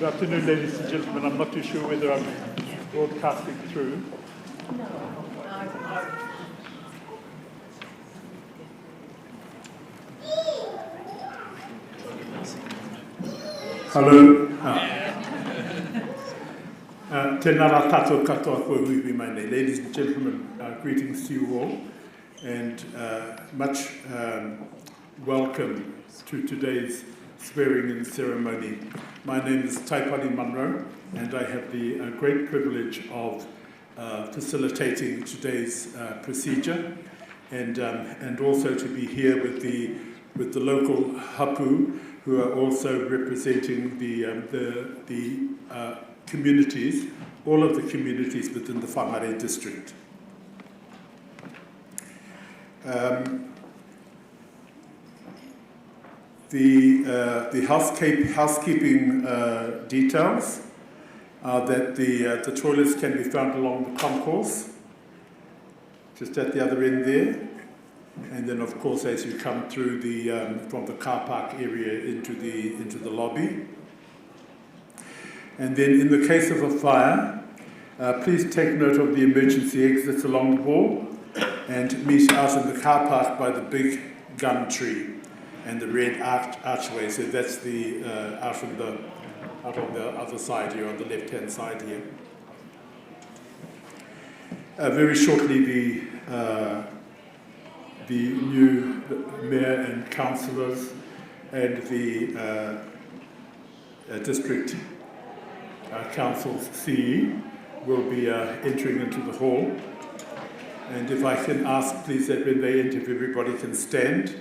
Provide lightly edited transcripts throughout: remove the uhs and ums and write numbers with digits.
Good afternoon, ladies and gentlemen. I'm not too sure whether I'm broadcasting through. Hello. Tēnā rā tātou katoa koe hui mai nei. Ladies and gentlemen, greetings to you all, and much welcome to today's swearing-in ceremony. My name is Taipani Munro, and I have the great privilege of facilitating today's procedure, and also to be here with the local hapu, who are also representing the communities, all of the communities within the Whangarei District. The housekeeping details are that the toilets can be found along the concourse, just at the other end there, and then of course as you come through from the car park area into the lobby. And then in the case of a fire, please take note of the emergency exits along the wall and meet out in the car park by the big gum tree and the red archway. So that's out on the other side here, on the left-hand side here. Very shortly, the new mayor and councillors and the district council's CE will be entering into the hall. And if I can ask, please, that when they enter, if everybody can stand.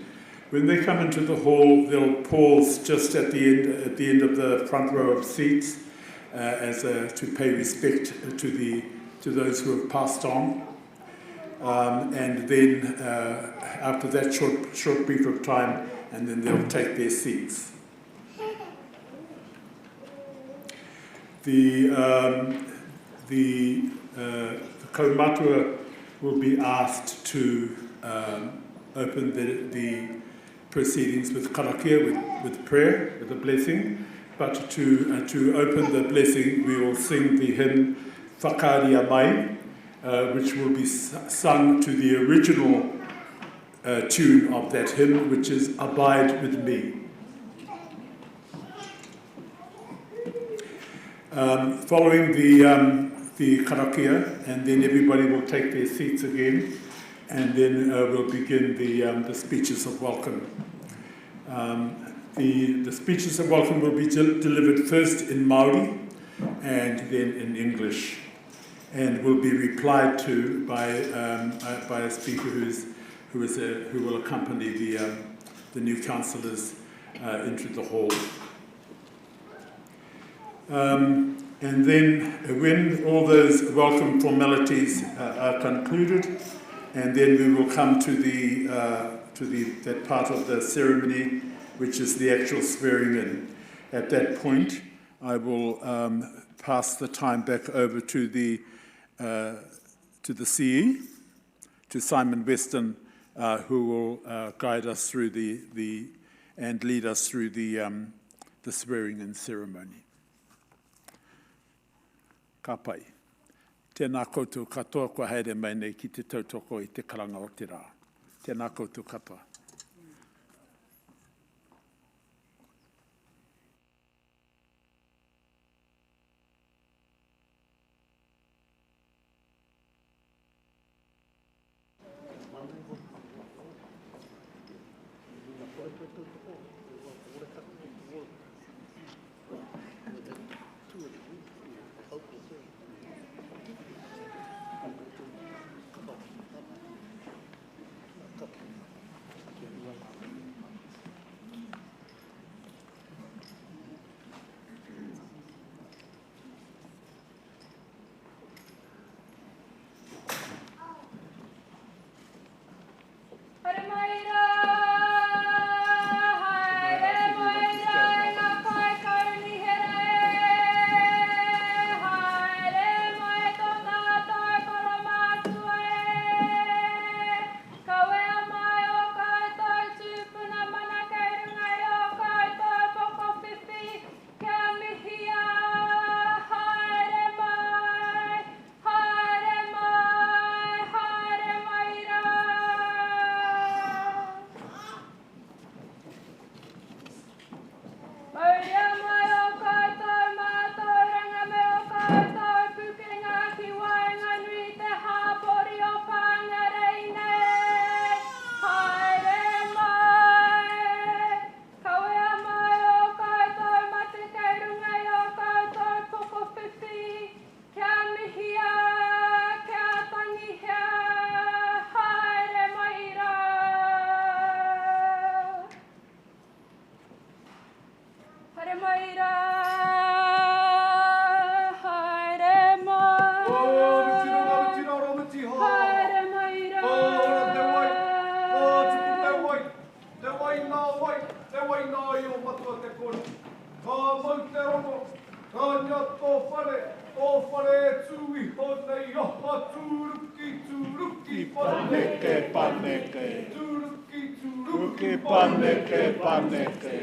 When they come into the hall, they'll pause just at the end of the front row of seats to pay respect to those who have passed on. And then after that short brief of time, and then they'll take their seats. The kaumātua will be asked to open the proceedings with karakia, with prayer, with a blessing. But to open the blessing, we will sing the hymn Whakaria Mai, which will be sung to the original tune of that hymn, which is Abide With Me. Following the karakia, and then everybody will take their seats again, and then we'll begin the speeches of welcome. The speeches of welcome will be delivered first in Māori and then in English, and will be replied to by a speaker who will accompany the new councillors into the hall. And then when all those welcome formalities are concluded, and then we will come to that part of the ceremony, which is the actual swearing in. At that point, I will pass the time back over to the CE, to Simon Weston, who will guide us through and lead us through the swearing in ceremony. Ka pai. Tēnā koutou katoa kua haere mai nei ki te tautoko I te karanga o te rā. Tēnā koutou katoa. Haere mai rā, Paneke, paneke. Turuki, paneke, paneke.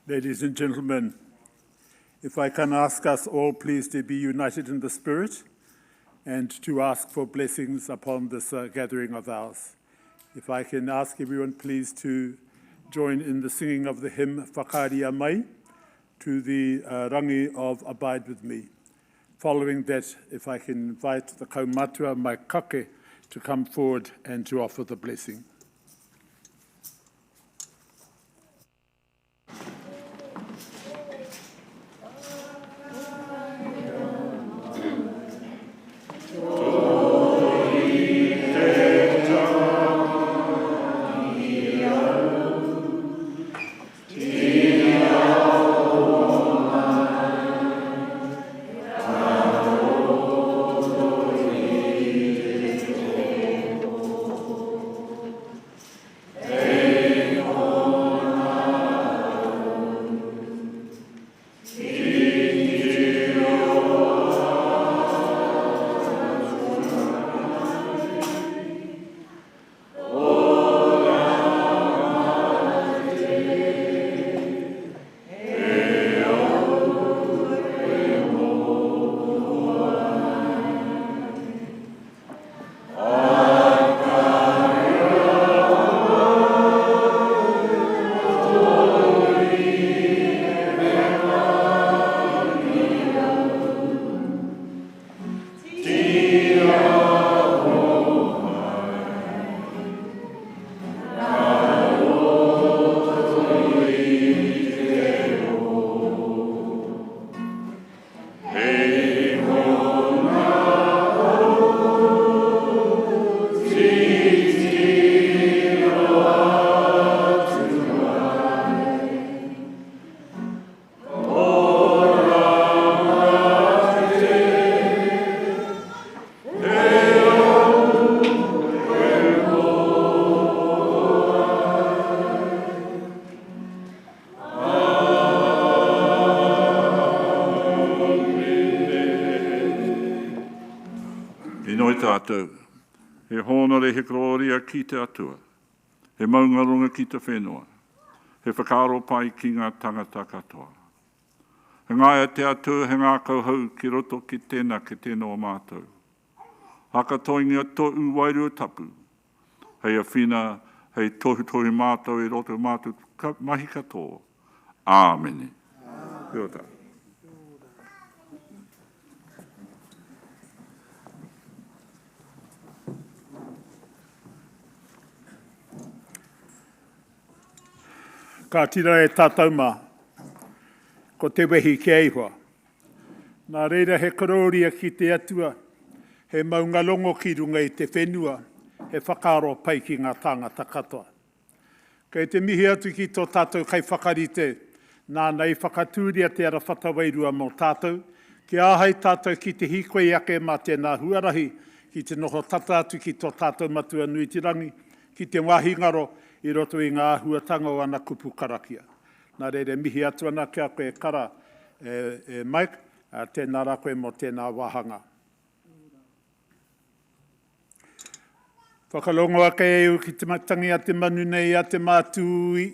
Ladies and gentlemen, if I can ask us all please to be united in the spirit and to ask for blessings upon this gathering of ours. If I can ask everyone please to join in the singing of the hymn Whangarei Mai to the rangi of Abide With Me. Following that, if I can invite the kaumatua mai kake to come forward and to offer the blessing. Tātou, he honore he gloria ki te atua, he maungaronga ki te whenua, he whakaro pai ki ngā tangata katoa. He ngaia te atua, he ngā kauhau ki roto ki tēnā ki tēnā o mātou. Haka toingia to uwairu tapu, hei a whina, hei tohu mātou i roto mātou mahi katoa. Āmene. Kia ora. Ka tira e tātou mā, ko te wehi ki eihua. Nā reira he karoria ki te atua, he maungalongo ki runga i te whenua, he whakaro pai ki ngā tāngata katoa. Kei te mihi atu ki tō tātou kai whakarite, nā nei whakatūria te ara whatawairua mō tātou, ki āhei tātou ki te hikoe ake mā tēnā huarahi, ki te noho tata atu ki tō tātou matua nui tirangi, ki te wāhi ngaro, i roto i ngā huatanga o ana kupu karakia. Nā reire mihi atu ana kia koe kara Mike, tēnā rā koe mō tēnā wāhanga. Whakalongo ake eu ki te matangi a te manu nei a te mā tui.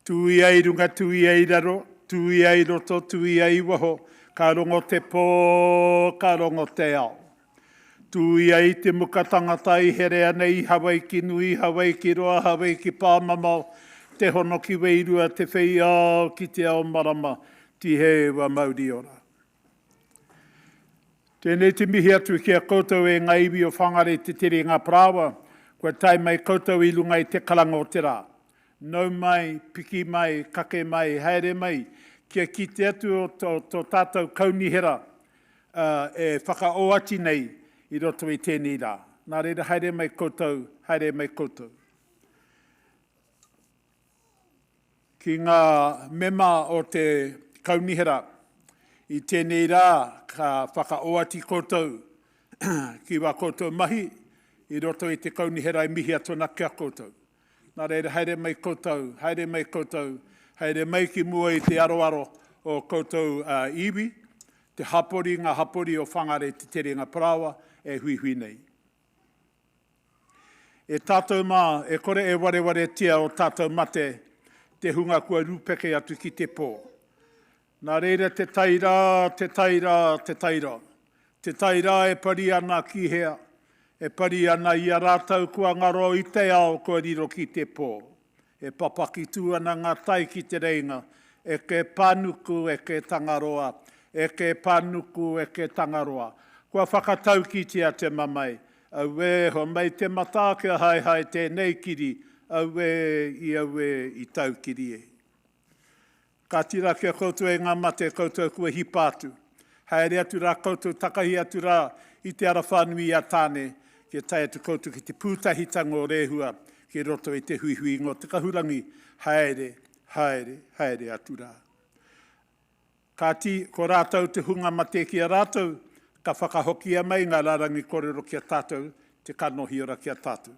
Tui ai runga, tui ai raro, tui ai roto, tui ai waho, ka rongo te pō, ka rongo te ao. Tui ai te muka tangata i here anei, Hawaii ki nui, Hawaii ki roa, Hawaii ki pāmamau, te hono ki weirua, te whei ao ki te ao marama, ti he wa mauri ora. Tēnei te mihi atu ki a koutou e ngā iwi o Whangarei te tere ngā prawa, kua tai mai koutou i lunga i te kalanga o te rā. Nau mai, piki mai, kake mai, haere mai, kia ki te atu o tō tātou kaunihera e whakaoati nei i roto i tēnei rā. Nā reira, haere mai koutou, haere mai koutou. Ki ngā mema o te kaunihera, i tēnei rā ka whakaoati koutou ki wā koutou mahi, i roto i te kaunihera i mihi atona kia koutou. Nā reira, haere mai koutou, haere mai koutou, haere mai ki mua i te aroaro o koutou iwi, te hapori, ngā hapori o Whangarei te tere ngā prawa, e hui nei. E tātou mā, e kore e wareware tia o tātou mate, te hunga kua rūpeke atu ki te pō. Nā reira, te taira, te taira, te taira. Te taira e pari ana ki hea, e pari ana i a rātau kua ngaro i te ao kua riro ki te pō. E papaki tū ana ngā tai ki te reinga, e ke pānuku e ke tangaroa, e ke pānuku e ke tangaroa. Kua whakatau ki tia te mamai, aue ho mai te mata kia hai tēnei kiri, aue i tau kiri e. Ka tira kia koutou e ngā mate koutou kua hipātu. Haere atu rā koutou takahi atu rā i te ara whānui a tāne, kia tai atu koutou ki te pūtahitanga o rehua, ki roto i te hui ngō te kahurangi, haere atu rā. Ka ti, ko rātou te hunga mate ki a rātou, ka whakahokia mai ngā rārangi korero ki a tātou, te kanohi ora ki a tātou.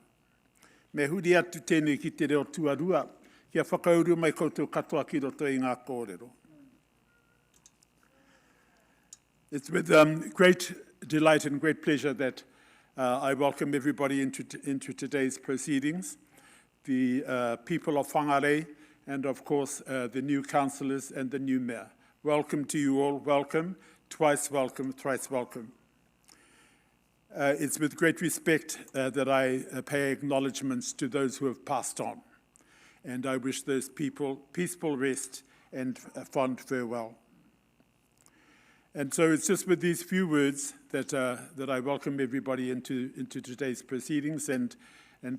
Me huri atu tēnei ki te reo tuarua, kia whakauru mai koutou katoa ki roto i ngā kōrero. It's with great delight and great pleasure that I welcome everybody into today's proceedings, the people of Whangarei, and of course the new councillors and the new mayor. Welcome to you all, welcome, twice welcome, thrice welcome. It's with great respect that I pay acknowledgements to those who have passed on, and I wish those people peaceful rest and fond farewell. And so it's just with these few words that I welcome everybody into today's proceedings and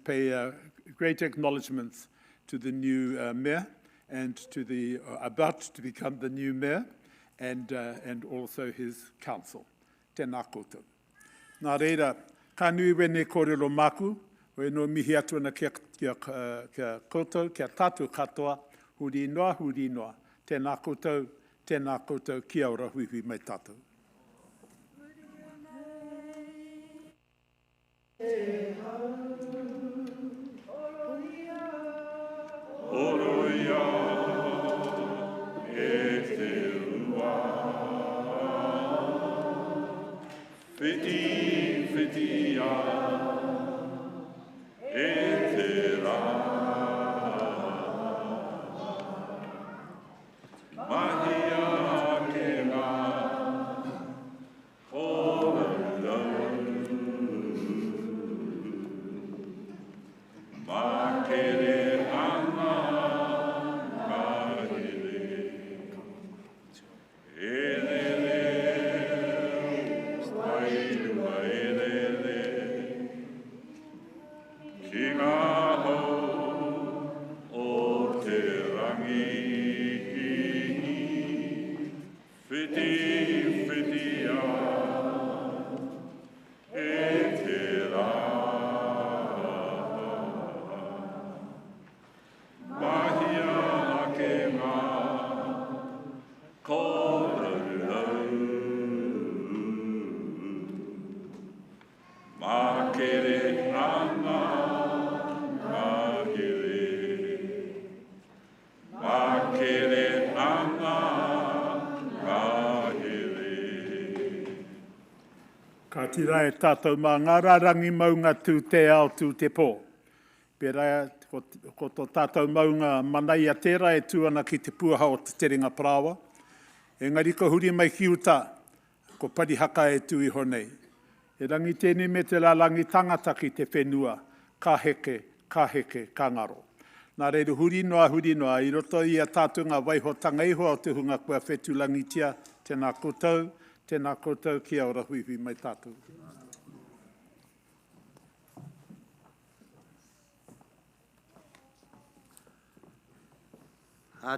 pay great acknowledgements to the new mayor and to the about to become the new mayor and also his council. Tēnā koutou. Nā reira, ka nui wene kōrero māku, o no mihi atu ana kia koutou, kia tātou katoa, huri noa, tēnā koutou, kia ora hui mai tātou. Oroia, e te ua, whitia, e te rā. Mahia ke ngā, oroia, makere ana, Ka tira e tātou mā ngā rārangi maunga tū te ao tū te pō. Pērā ko tō tātou maunga manai a tērā e tūana ki te puaha o te terenga Parawa. Engari ko huri mai ki uta, ko pari haka e tui honei. E rangi tēnei me te lalangi tangata ki te whenua, ka heke, ka ngaro. Nā reiru huri noa, i roto i a tātou ngā waihotanga iho o te hunga kua whetūlangitia, tēnā koutou, kia ora hui mai tātou.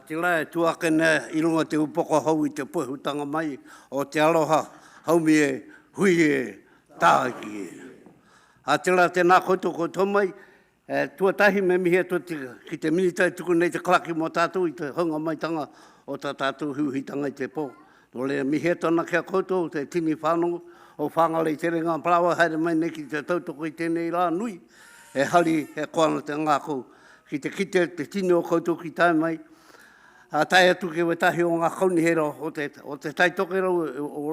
Te rai tuakena i runga te upoko hau i te pohutanga mai o te aloha haumi e hui e tāki e. Te rai tēnā koutou koutou mai, tuatahi me mihe ki te militai tuku nei te klaki mo tātou i te hunga maitanga o tā tātou hiuhitanga i te pō. Nō lea mihe tona kia koutou te tini whanongo o Whangarei Terenga Parawa, haere mai nei ki te tautoko i tēnei rā nui, e hari e koana te ngākou. Ki te kite te tini o koutou ki tai mai, tai atu ke wetahi o ngā kaunihera o te taitokera o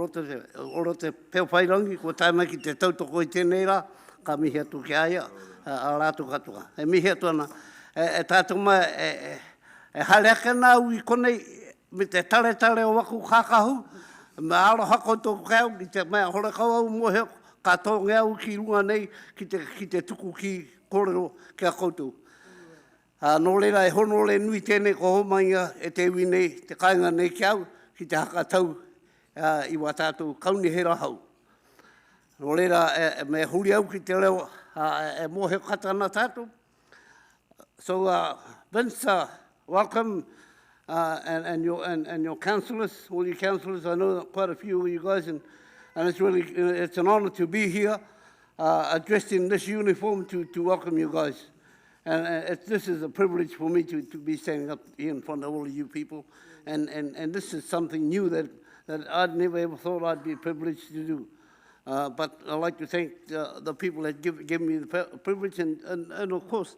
rote peopairangi, ko tai mai ki te tautoko i tēnei rā, ka mihi atu ki aia, a rātu katoa. E mihi atu ana, e tātou mai, e hareaka nā ui konei, me te tare o waku kākahu, me alo hako tōku kau, ki te mea hore kau mohe, ka tōngi au ki runga nei, ki te tuku ki kōrero kia koutou. Nō reira e hono le nui tēnei ko homainga e te iwi nei, te kāinga nei ki au, ki te haka tau i wā tātou kaunihera hau. Nō reira me huri au ki te leo e mohe katana tātou. So Vince, welcome and your councillors, all your councillors. I know quite a few of you guys, and it's an honour to be here, dressed in this uniform to welcome you guys. And this is a privilege for me to be standing up here in front of all of you people. And this is something new that I'd never ever thought I'd be privileged to do. But I'd like to thank the people that give me the privilege, and of course,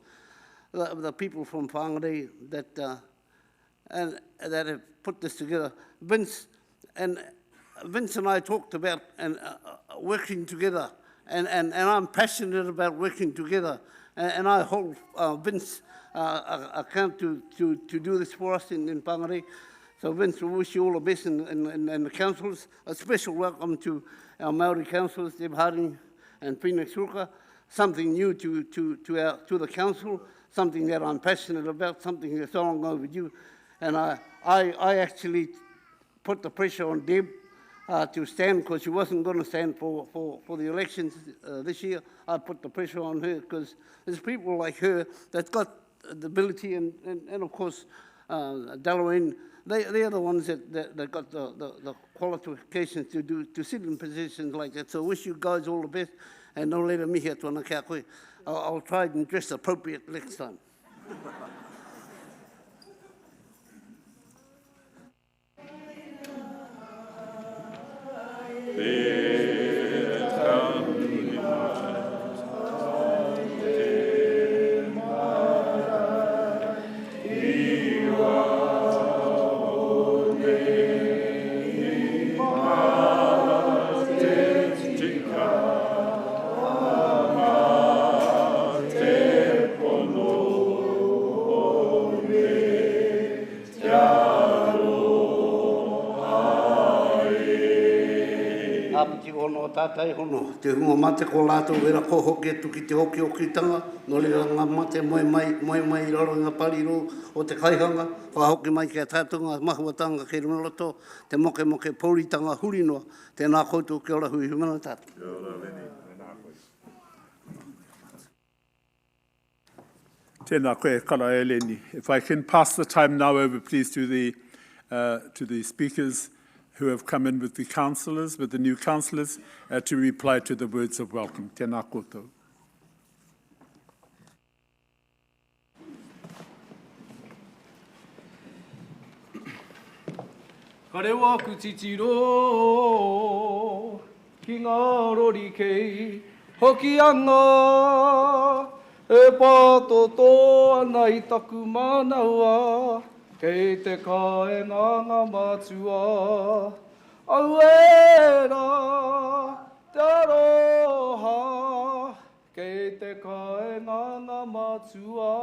the people from Whangarei that have put this together. Vince and I talked about working together, and I'm passionate about working together. And I hold Vince account to do this for us in Whangarei. So Vince, we wish you all the best and the councillors. A special welcome to our Māori councillors, Deb Harding and Phoenix Ruka. Something new to the council, something that I'm passionate about, something that's long overdue. And I actually put the pressure on Deb to stand, because she wasn't going to stand for the elections this year. I put the pressure on her because there's people like her that got the ability, and of course, Dalloween, they're the ones that got the qualifications to sit in positions like that. So I wish you guys all the best, and no later mihi atu kia koe. I'll try and dress appropriate next time. Tātai hono, te hunga mate ko lātou vera ko hoki atu ki te hoki okitanga, no lera ngā mate moe mai i raro ngā pariro o te kaihanga, whahoki mai kia tātou ngā mahuatanga ke rungaroto, te moke pōritanga hurinoa, tēnā koutou kia ora hui humana tātou. Kia ora, Leni. Tēnā koe, kara e Leni. If I can pass the time now over, please, to the speakers who have come in with the new councillors, to reply to the words of welcome. Tēnā koutou. Ka rewa ku titiro, ki ngā rori kei, hoki anga, e pātoto ana i taku manaua, kei te kāenga ngā mātua, au era, te aroha, kei te kaenganga matua.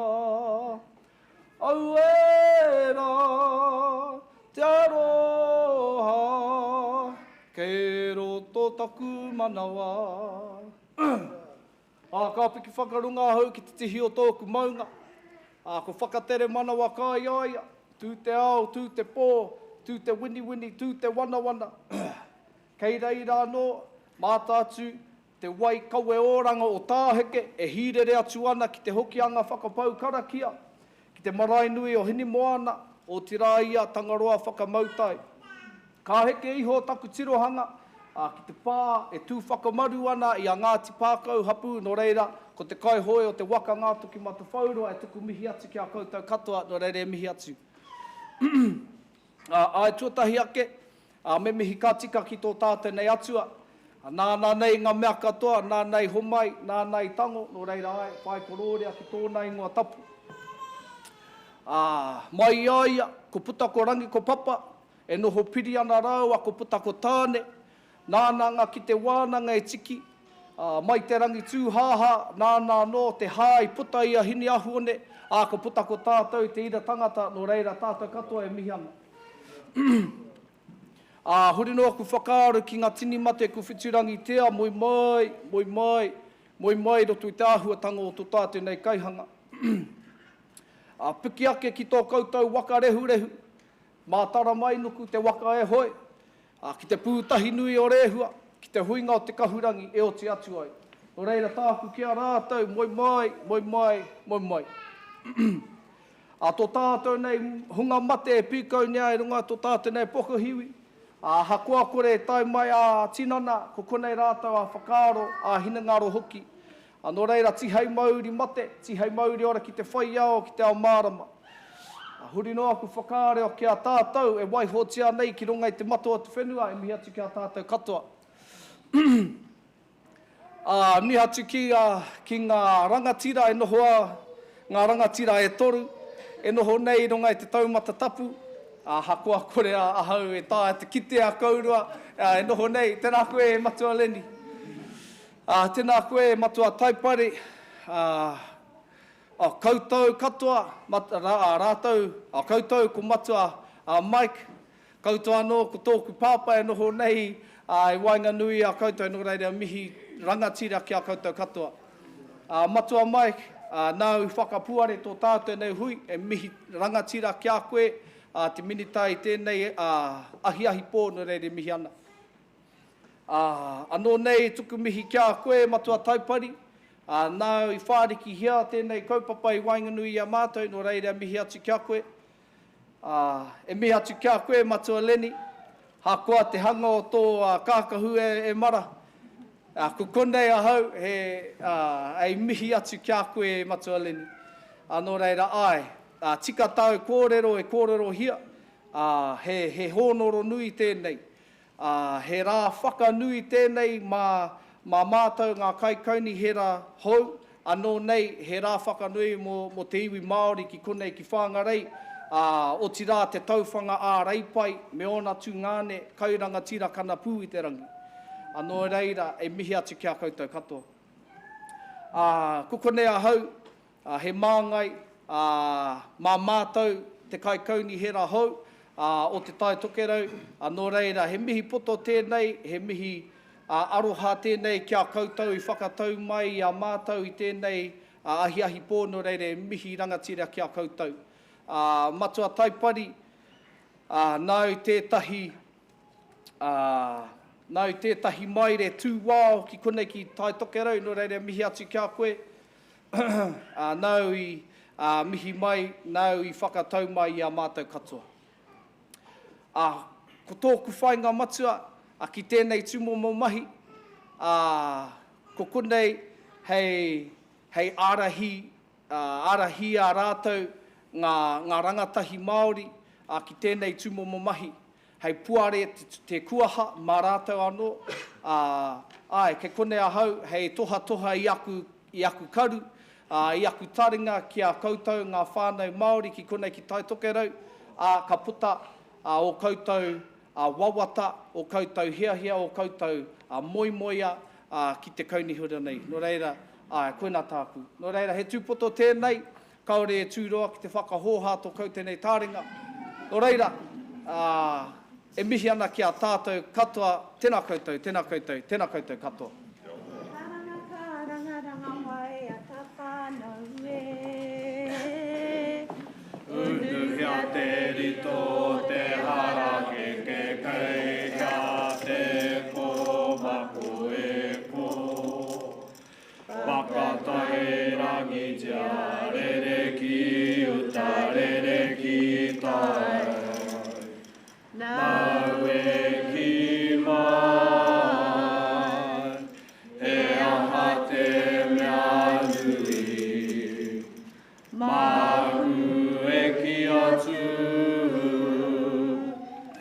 Au era te aroha, kei roto taku manawa. Ka piki whakarunga hau ki te tihi o tōku maunga. Ko whakatere manawa ka iaia, tū te ao, tū te pō, tū te wini, tū te wana. Kei rei rāno, mātātu, te wai kaue ōranga o tāheke, e hirere atu ana ki te hokianga whakapau karakia, ki te marae nui o hini moana, o te rā ia tangaroa whakamautai. Ka heke iho taku tirohanga, ki te pā e tū whakamaru ana i a Ngāti Pākau hapu, no reira, ko te kaihoe o te waka ngātu ki mata whaurua, e tuku mihi atu ki a koutou katoa, no reira e mihi atu. Ai tuatahi ake, me mihi ka tika ki tō tātou nei atua, nā nei ngā mea katoa, nā nei homai, nā nei tango, no reira ai, whai kororea ki tōna ingoa tapu. Mai iaia, ko puta ko rangi ko papa, e noho piri ana rāua, ko puta ko tāne, nānanga ki te wānanga e tiki, mai te rangi tūhāha, nāna no te hāi puta ia hini ahuone, ko puta ko tātou te ira tangata, no reira tātou katoa e mihi ana. Huri noa ku whakaaru ki ngā tini mate ku whiturangi tea, moi mai, roto i te āhuatanga o tō tātou nei kaihanga. Piki ake ki tō koutou waka rehu, mātara mai nuku te waka e hoi, ki te pūtahi nui o rehua, ki te huinga o te kahurangi e o te atu ai. O reira tāku kia rātou, moi mai. Tō tātou nei hunga mate e pīkau nia e runga tō tātou nei pokohiwi. Hakoa kore e tai mai a tinana, ko konei rātou a whakaaro, a hinangaro hoki. No reira tihai mauri mate, tihai mauri ora ki te whai ao, ki te ao mārama. Huri noa ku whakaare o kia tātou, e wai hotia nei ki runga i te matua tu whenua, e mihi atu kia tātou katoa. Mihi atu ki ngā rangatira e nohoa, ngā rangatira e toru, e noho nei runga i te taumata tapu, hakoa kore ahau e tā e te kite a kaurua, e noho nei, tēnā koe e matua leni. Tēnā koe e matua taipare, koutou katoa, rātou, koutou ko matua Mike, koutou anō ko tōku pāpa e noho nei, e wainga nui a koutou no reira mihi rangatira ki a koutou katoa. Matua Mike, nau i whakapuare tō tātou nei hui, e mihi rangatira ki a koe, te minitai tēnei ahi pō no reira mihi ana. Anō nei tuku mihi ki a koe matua taipari, nau i whāriki hia tēnei kaupapa i wainganui a mātou, no reira mihi atu kia koe. E mihi atu kia koe matua leni, hakoa te hanga o tō kākahu e mara. Ko konei ahau, e mihi atu kia koe matua leni. No reira ai, tika tau e kōrero hia, he honoro nui tēnei. He rā whaka nui tēnei mā mātou ngā kaikauni he rā hou, anō nei he rā whaka nui mo te iwi Māori ki konei ki Whangarei, o tira te tauwhanga a reipai, me ona tū ngāne, kauranga tira kana pū i te rangi. Anō reira, e mihi atu kia koutou katoa. Ko konei ahau, he māngai, mā mātou te kaikauni he rā hou, o te tai tokerau, anō reira, he mihi poto tēnei, he mihi aroha tēnei kia koutou i whakatau mai a mātou i tēnei ahi pō no reire mihi rangatira kia koutou. Matua taipari, nau tētahi maire tū wāo ki konei ki tai tokerau no reire mihi atu kia koe. Nau i mihi mai, nau i whakatau mai i a mātou katoa. Ko tōku whainga matua, ki tēnei tūmomo mahi, ko konei hei arahi a rātou ngā rangatahi Māori, ki tēnei tūmomo mahi, hei puare te kuaha mā rātou anō, ke konei ahau, hei toha i aku karu, i aku taringa ki a koutou ngā whānau Māori ki konei ki tai tokerau, ka puta o koutou wawata, o koutou hiahia, o koutou moimoia ki te kaunihura nei. No reira, koina tāku. Nō reira, he tūpoto tēnei, kaore e tūroa ki te whakahōhāto kau tēnei tāringa. Nō reira, e mihi ana ki a tātou katoa, tēnā koutou, tēnā koutou, tēnā koutou katoa. Ranga mai a ta whānau e. Unuhia te rito, te harake ke kei, hea te kōmako e kō. Whakatahe rangi tia, rere ki uta, rere ki tai. Nau e ki mai, e aha te mea nui. Mau e ki atu,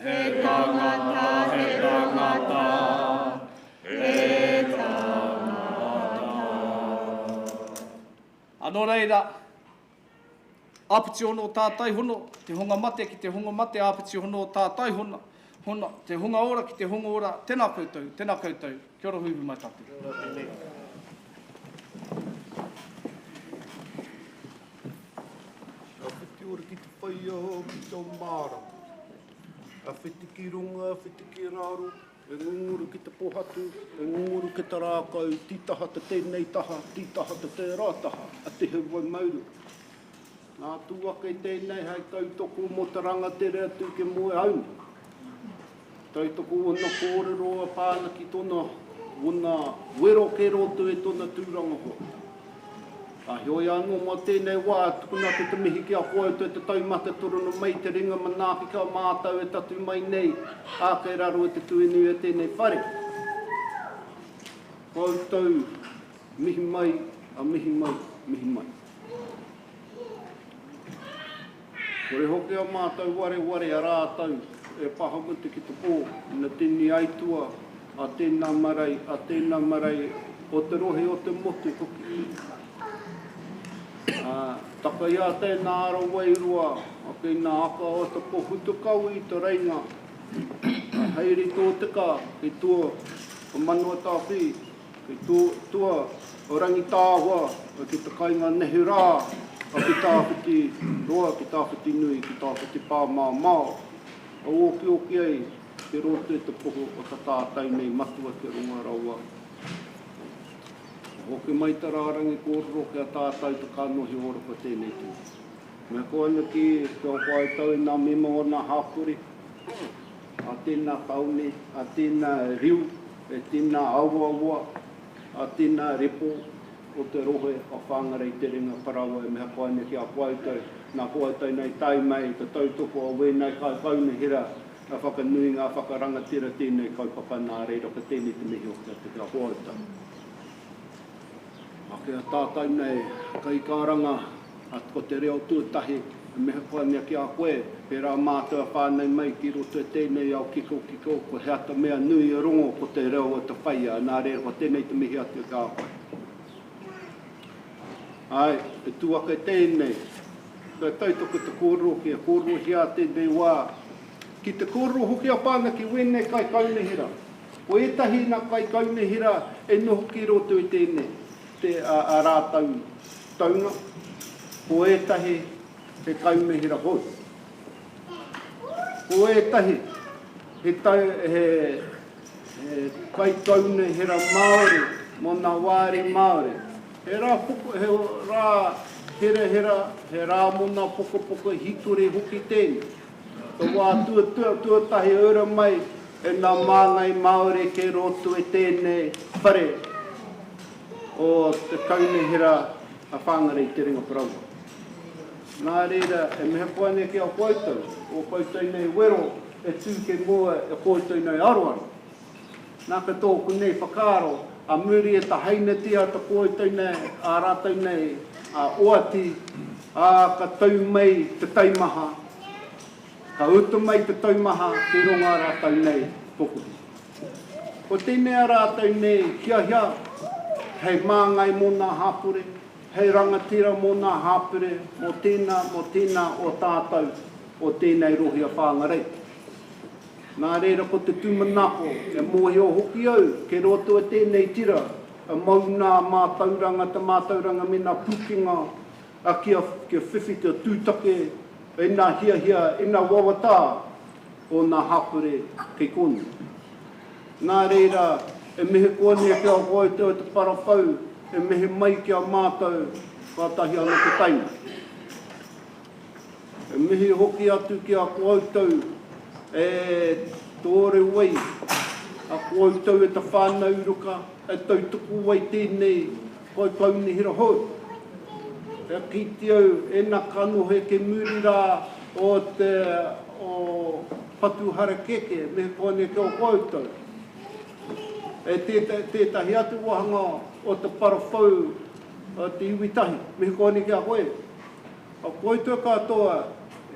he tangata, he tangata, he tangata. Anō reira, āpiti ono o tātai hono, te honga mate ki te honga mate, āpiti hono o tātai hono, te honga ora ki te honga ora, tēnā koutou, kia ora huiwi mai tātou. A whiti ora ki te whai aho ki tau māra. A whiti ki runga, a whiti ki raro, e ngunguru ki te pohatu, e ngunguru ki te rākau, tītaha te tēnei taha, tītaha te te rātaha, a te hewai mauru. Nā tūwaka i tēnei, hei tautoko mo te ranga tere atu ke moe hauni. Tautoko ona kōrero a pāna ki tōna, ona wero ke roto e tōna tūranga hoa. A hioi anō mō tēnei wā, tukuna te te mihi ki a koe, te taumata torono mai, te ringa manāki ka mātau e tatu mai nei, a kei raro e te tuinu e tēnei whare. Koutou, mihi mai, a mihi mai, mihi mai. Kore hoki a mātou ware a rātau, e paha mutu ki te pō, na tēni aitua, a tēnā marai, o te rohe o te motu kuki. Taka ia tēnā ara wairua, a kei nā aka o te pohutu kau i te reinga. Heiri tō tika, kei tua o manua tāwhi, kei tua o rangi tāhua, o ki te kainga nehi rā, a ki tāwhiti roa, ki tāwhiti nui, ki tāwhiti pā māo. O oki ei, ke roto e te poho o ta tātai nei matua ke runga raua. Hoki mai te rārangi kōrero ke a tātai te kānohi ora pa tēnei tū. Me koana ki o whai tau i nā mima o nā hāpuri, a tēnā kaune, a tēnā riu, e tēnā aua, a tēnā repo o te rohe a Whangarei te ringa parawa e meha koana ki a whai tau. Nā kua tau nei tai mai, te tautoko a wēnei kai kaune hira, a whakanui ngā whakarangatira tēnei kaupapa nā reira ka tēnei te mihi o te kia kua tau. A kia tātai nei, kai kāranga, at ko te reo tuatahi, meha koana ki a koe, he rā mātua whānei mai ki roto e tēnei au kiko, ko heata mea nui e rongo ko te reo o te whaia, nā reira ko tēnei te mihi atu ka a koe. Ai, e tuaka e tēnei, ka tautoko te kōrero ki a kōrero hia tēnei wā. Ki te kōrero hoki a pāna ki wēnei kai kaunehira. O etahi nā kai kaunehira e noho ki roto i tēnei, te a rātau taunga. O etahi he kaunehira hoi. O etahi he kai kaunehira Māori, mō nā wāri Māori. He rā he rā mona poko hiture hoki tēnei. Ka wā tuatahi ora mai e nā māngai Māori ke roto e tēnei whare o te kaunehira a Whangarei te ringa parawa. Nā reira e meha koane ki a koutou, o koutou nei wero e tūke mua e koutou nei aroana. Nā ka tōku nei whakaro, a muri e ta haina tia ta koutou nei, a rātou nei, a oati, a ka tau mai te taumaha, ka utu mai te taumaha ki ronga rātou nei pokuhi. Ko tēnei a rātou nei hia, hei māngai mō nā hāpure, hei rangatira mō nā hāpure, mō tēnā o tātou o tēnei rohi a Whangarei. Nā reira ko te tūmanako, e mōhi o hoki au, ke roto e tēnei tira, mauna mātauranga, ta mātauranga me nā pukinga, a kia whiwhi te tūtake, e nā hia, e nā wawatā o nā hapure kei konu. Nā reira, e mehe kone kia o koe te parawhau, e mehe mai kia mātou, kātahi ana te taima. E mihi hoki atu ki a koutou e tōre wei, a koutou e ta whānau ruka, e tau tuku wei tēnei koutou ni hira hou. E kiti au e nā kanohe ke muri rā o patu harakeke, mihi kone ki o koutou. E tētahi atu wahanga o te parawhau o te iwitahi, mihi kone ki a koe. A koutou katoa,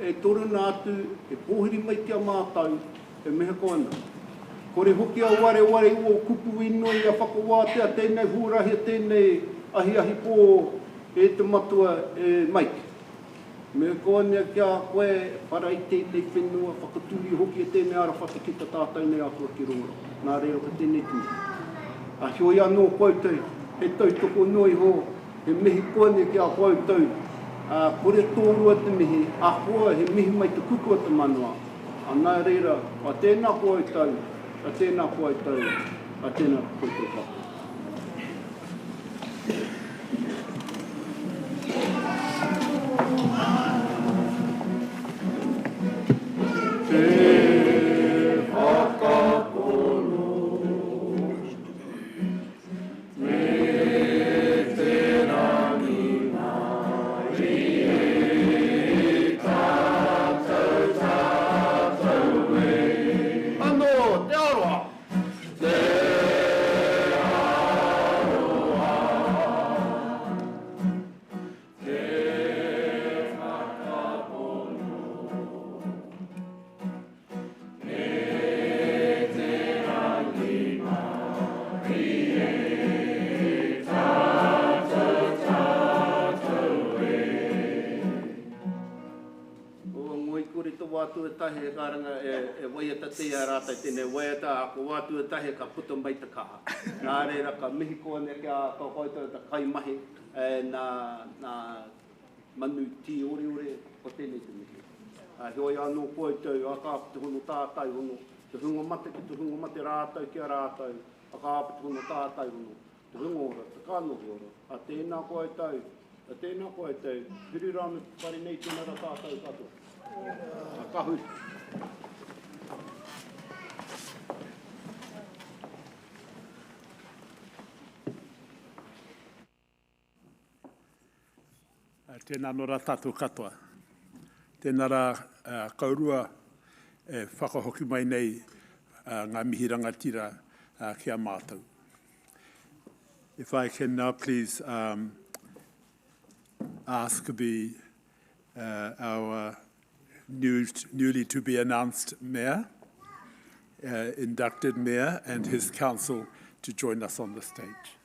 e toruna atu, e pōhiri mai kia mātau, e mehe kona. Kore hoki a ware ua kupu inoi a whakawātea tēnei hūrahi, tēnei ahi pō e te matua e maiki. Mehe kona kia koe parai tēnei whenua, whakaturi hoki e tēnei ara whatikita tātou nei atua ki rongo. Nā reo ka tēnei tū. A hioi anō koutou, e tautoko noi ho, e mehe kona kia koutou, kore tōrua te mihi, a hoa he mihi mai te kukua te manua. A nā reira, a tēnā koutou, a tēnā koutou, a tēnā koutou kapa. Wātu e tahe e karanga e waiata te a rātai tēnei waiata a ko wātu e tahe ka puta mai te kaha. Nā reira ka mihi kone kia ka koutou ta kaimahi nā manu ti ore o tēnei te mihi. Hioi anō koutou a ka te hono tātai hono, te hungo mate ki te hungo mate rātou ki a rātou, a ka apa te hono tātai hono, te hungo ora, te kānohi ora, a tēnā koutou, hiri rānu pari nei tēnā ra tātou katoa. Kahui. Tēnā no rā tātou katoa. Tēnā rā kaurua e whakahoki mai nei ngā mihi rangatira kia mātou. If I can now please ask our newly to be announced mayor, inducted mayor and his council to join us on the stage.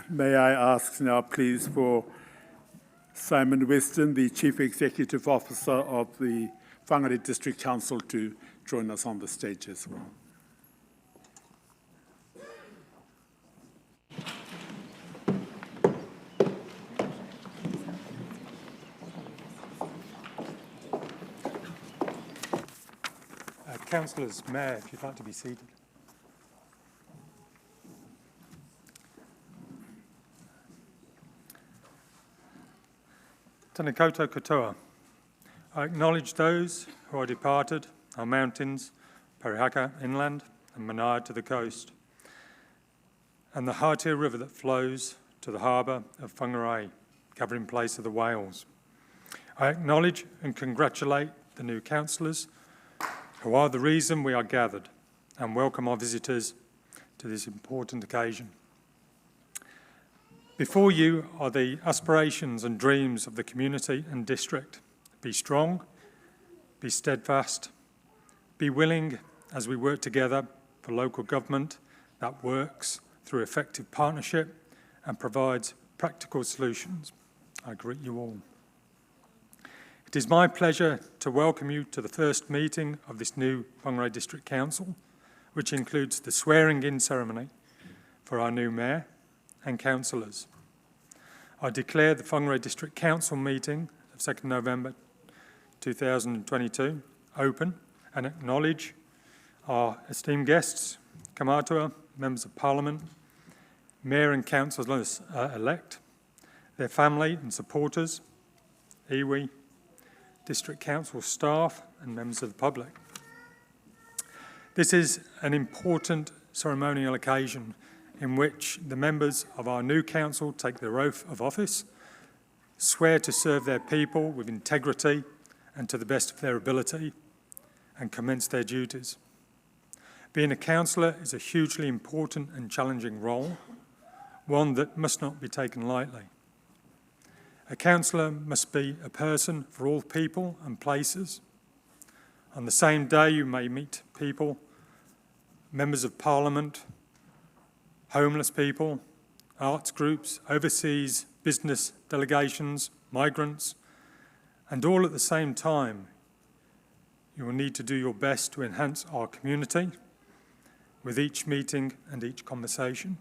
May I ask now, please, for Simon Weston, the Chief Executive Officer of the Whangarei District Council, to join us on the stage as well. Councillors, Mayor, if you'd like to be seated. Tēnā koutou katoa. I acknowledge those who are departed, our mountains, Parihaka inland and Manaia to the coast, and the Hatia River that flows to the harbour of Whangarei, covering place of the whales. I acknowledge and congratulate the new councillors who are the reason we are gathered, and welcome our visitors to this important occasion. Before you are the aspirations and dreams of the community and district. Be strong, be steadfast, be willing as we work together for local government that works through effective partnership and provides practical solutions. I greet you all. It is my pleasure to welcome you to the first meeting of this new Whangarei District Council, which includes the swearing-in ceremony for our new Mayor and councillors. I declare the Whangarei District Council meeting of 2nd November 2022 open and acknowledge our esteemed guests, Kamatua, Members of Parliament, Mayor and councillors elect, their family and supporters, iwi, District Council staff and members of the public. This is an important ceremonial occasion in which the members of our new council take their oath of office, swear to serve their people with integrity and to the best of their ability, and commence their duties. Being a councillor is a hugely important and challenging role, one that must not be taken lightly. A councillor must be a person for all people and places. On the same day, you may meet people, members of Parliament, homeless people, arts groups, overseas business delegations, migrants, and all at the same time. You will need to do your best to enhance our community with each meeting and each conversation.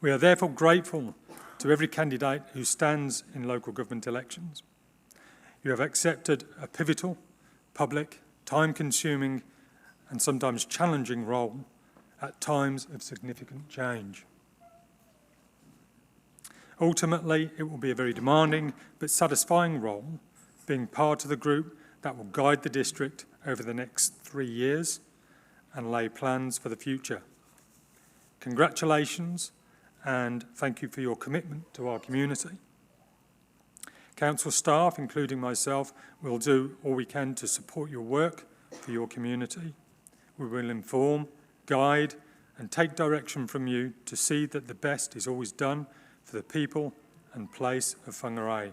We are therefore grateful to every candidate who stands in local government elections. You have accepted a pivotal, public, time-consuming and sometimes challenging role at times of significant change. Ultimately, it will be a very demanding but satisfying role, being part of the group that will guide the district over the next 3 years and lay plans for the future. Congratulations, and thank you for your commitment to our community. Council staff, including myself, will do all we can to support your work for your community. We will inform, guide, and take direction from you to see that the best is always done for the people and place of Whangarei.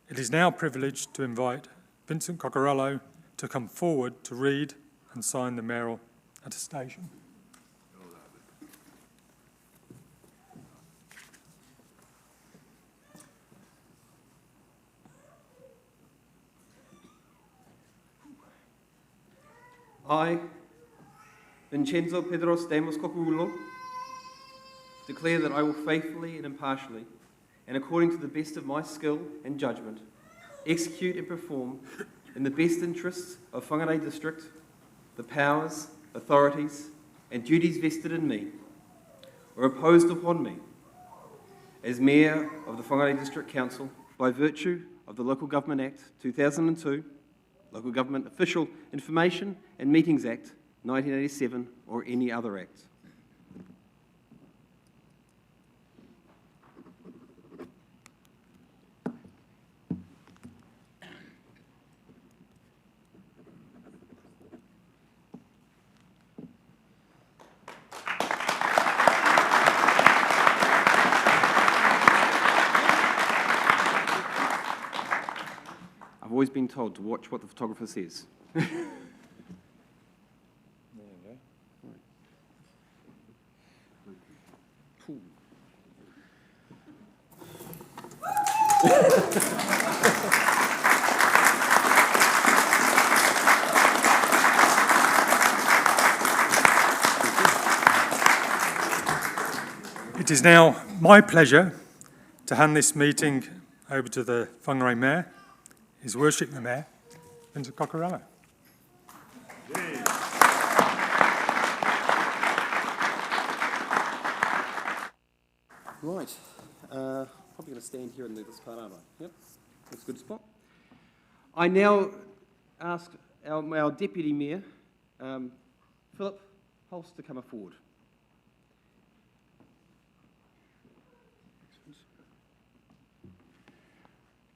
It is now privileged to invite Vincent Coccarello to come forward to read and sign the mayoral attestation. I, Vincenzo Pedro Stamos Coculo, declare that I will faithfully and impartially, and according to the best of my skill and judgment, execute and perform in the best interests of Whangarei District the powers, authorities, and duties vested in me, or imposed upon me, as Mayor of the Whangarei District Council by virtue of the Local Government Act 2002, Local Government Official Information and Meetings Act 1987, or any other act. I've always been told to watch what the photographer says. There you go. It is now my pleasure to hand this meeting over to the Whangarei Mayor, His Worship the Mayor, Vincent Coccarello. Right. Probably going to stand here and do this part, aren't I? Yep. That's a good spot. I now ask our Deputy Mayor, Philip Hulse, to come forward.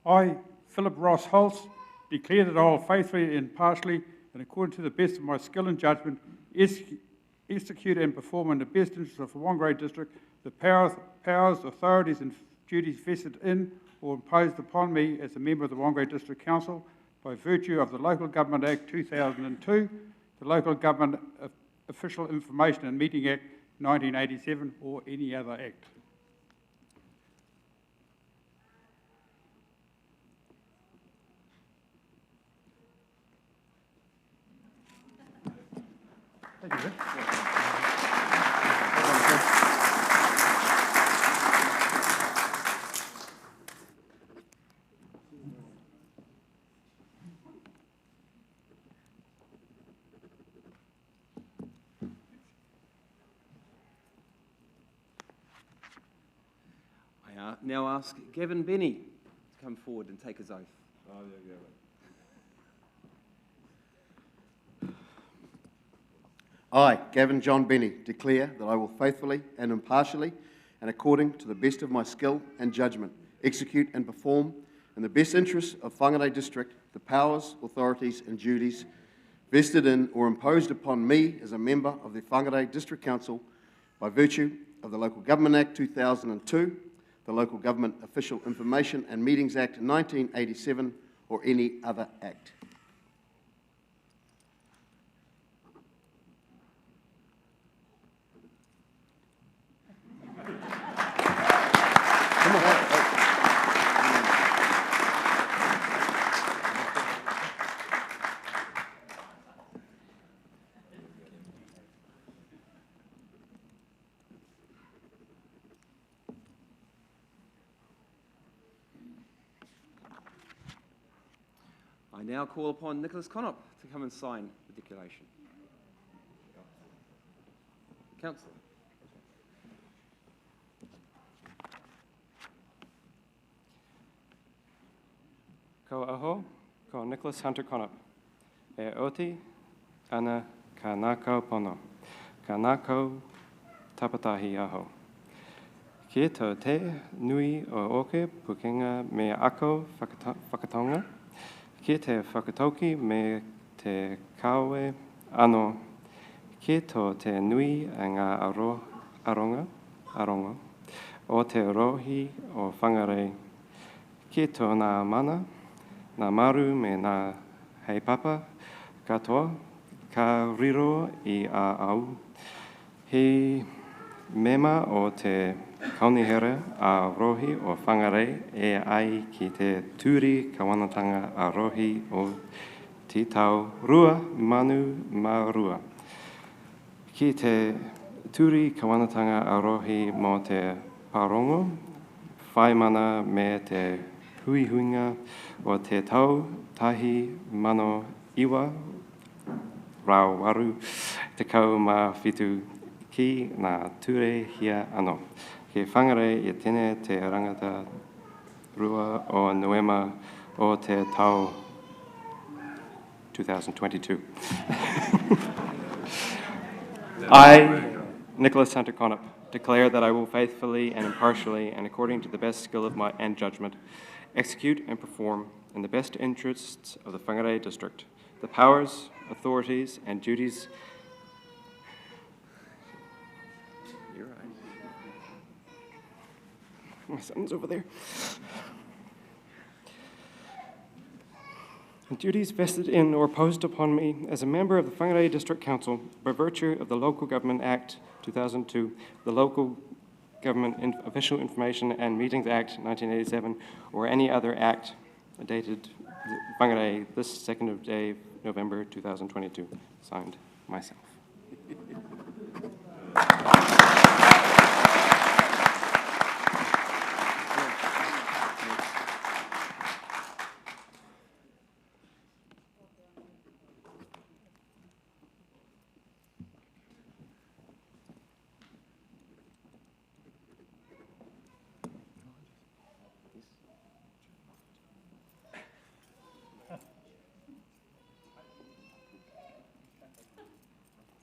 I, Philip Ross Hulse, declare that I will faithfully and impartially, and according to the best of my skill and judgment, execute and perform in the best interests of the Whangarei District the powers, authorities and duties vested in or imposed upon me as a member of the Whangarei District Council by virtue of the Local Government Act 2002, the Local Government Official Information and Meeting Act 1987, or any other act. Thank you, Vic. I now ask Gavin Benny to come forward and take his oath. I, Gavin John Benny, declare that I will faithfully and impartially, and according to the best of my skill and judgment, execute and perform in the best interests of Whangarei District the powers, authorities and duties vested in or imposed upon me as a member of the Whangarei District Council by virtue of the Local Government Act 2002, the Local Government Official Information and Meetings Act 1987, or any other act. I now call upon Nicholas Connop to come and sign the declaration. Councillor. Ko aho, ko Nicholas Hunter Connop. E oti, ana ka nākau pono. Ka nākau tapatahi aho. Ki tō te nui o oke pukenga me ako whakatonga. Ki te whakatoki me te kawe ano. Ki tō te nui a ngā aronga o te rohi o Whangarei. Ki tō nā mana, nā maru me nā heipapa katoa, ka riro I a au. He mema o te kaunihere a rohi o Whangarei e ai ki te turi kawanatanga a rohi o Te Tau Rua Manu Marua. Ki te turi kawanatanga a rohi mo te parongo, whaimana me te huihuinga o te tau tahi mano iwa rauwaru te kau ma whitu ki ngā ture hia ano. Ke Whangarei I tēne te rangata rua o Noema o te tau 2022. I, Nicholas Hunter Connop, declare that I will faithfully and impartially and according to the best skill of my and judgment execute and perform in the best interests of the Whangarei District the powers, authorities, and duties. You're right. My son's over there. And duties vested in or imposed upon me as a member of the Whangarei District Council by virtue of the Local Government Act 2002, the Local Government Official Information and Meetings Act 1987, or any other act dated Whangarei this 2nd of day, November 2022. Signed, myself.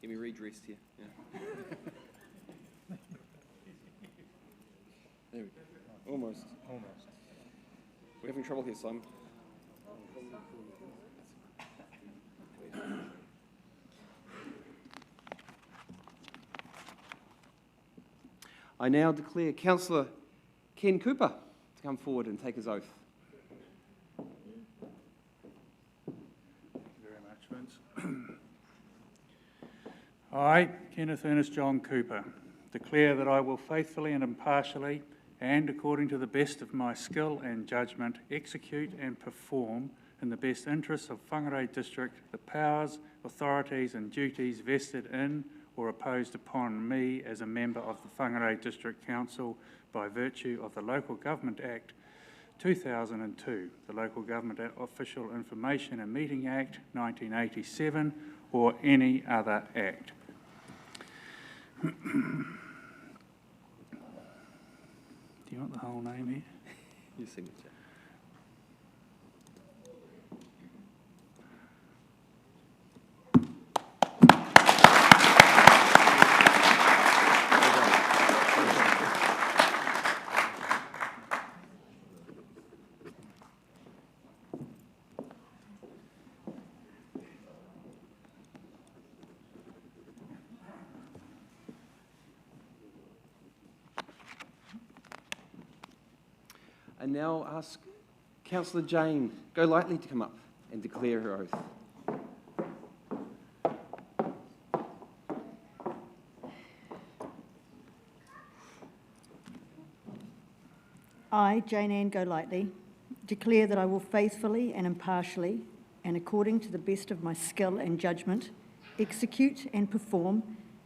Get me redressed here. Yeah. There we go. Almost. We're having trouble here, Simon. I now declare Councillor Ken Cooper to come forward and take his oath. Thank you very much, Vince. I, Kenneth Ernest John Cooper, declare that I will faithfully and impartially and according to the best of my skill and judgment execute and perform in the best interests of Whangarei District the powers, authorities and duties vested in or imposed upon me as a member of the Whangarei District Council by virtue of the Local Government Act 2002, the Local Government Official Information and Meeting Act 1987, or any other act. Do you want the whole name here? Your signature. I now ask Councillor Jane Golightly to come up and declare her oath. I, Jane Ann Golightly, declare that I will faithfully and impartially, and according to the best of my skill and judgment, execute and perform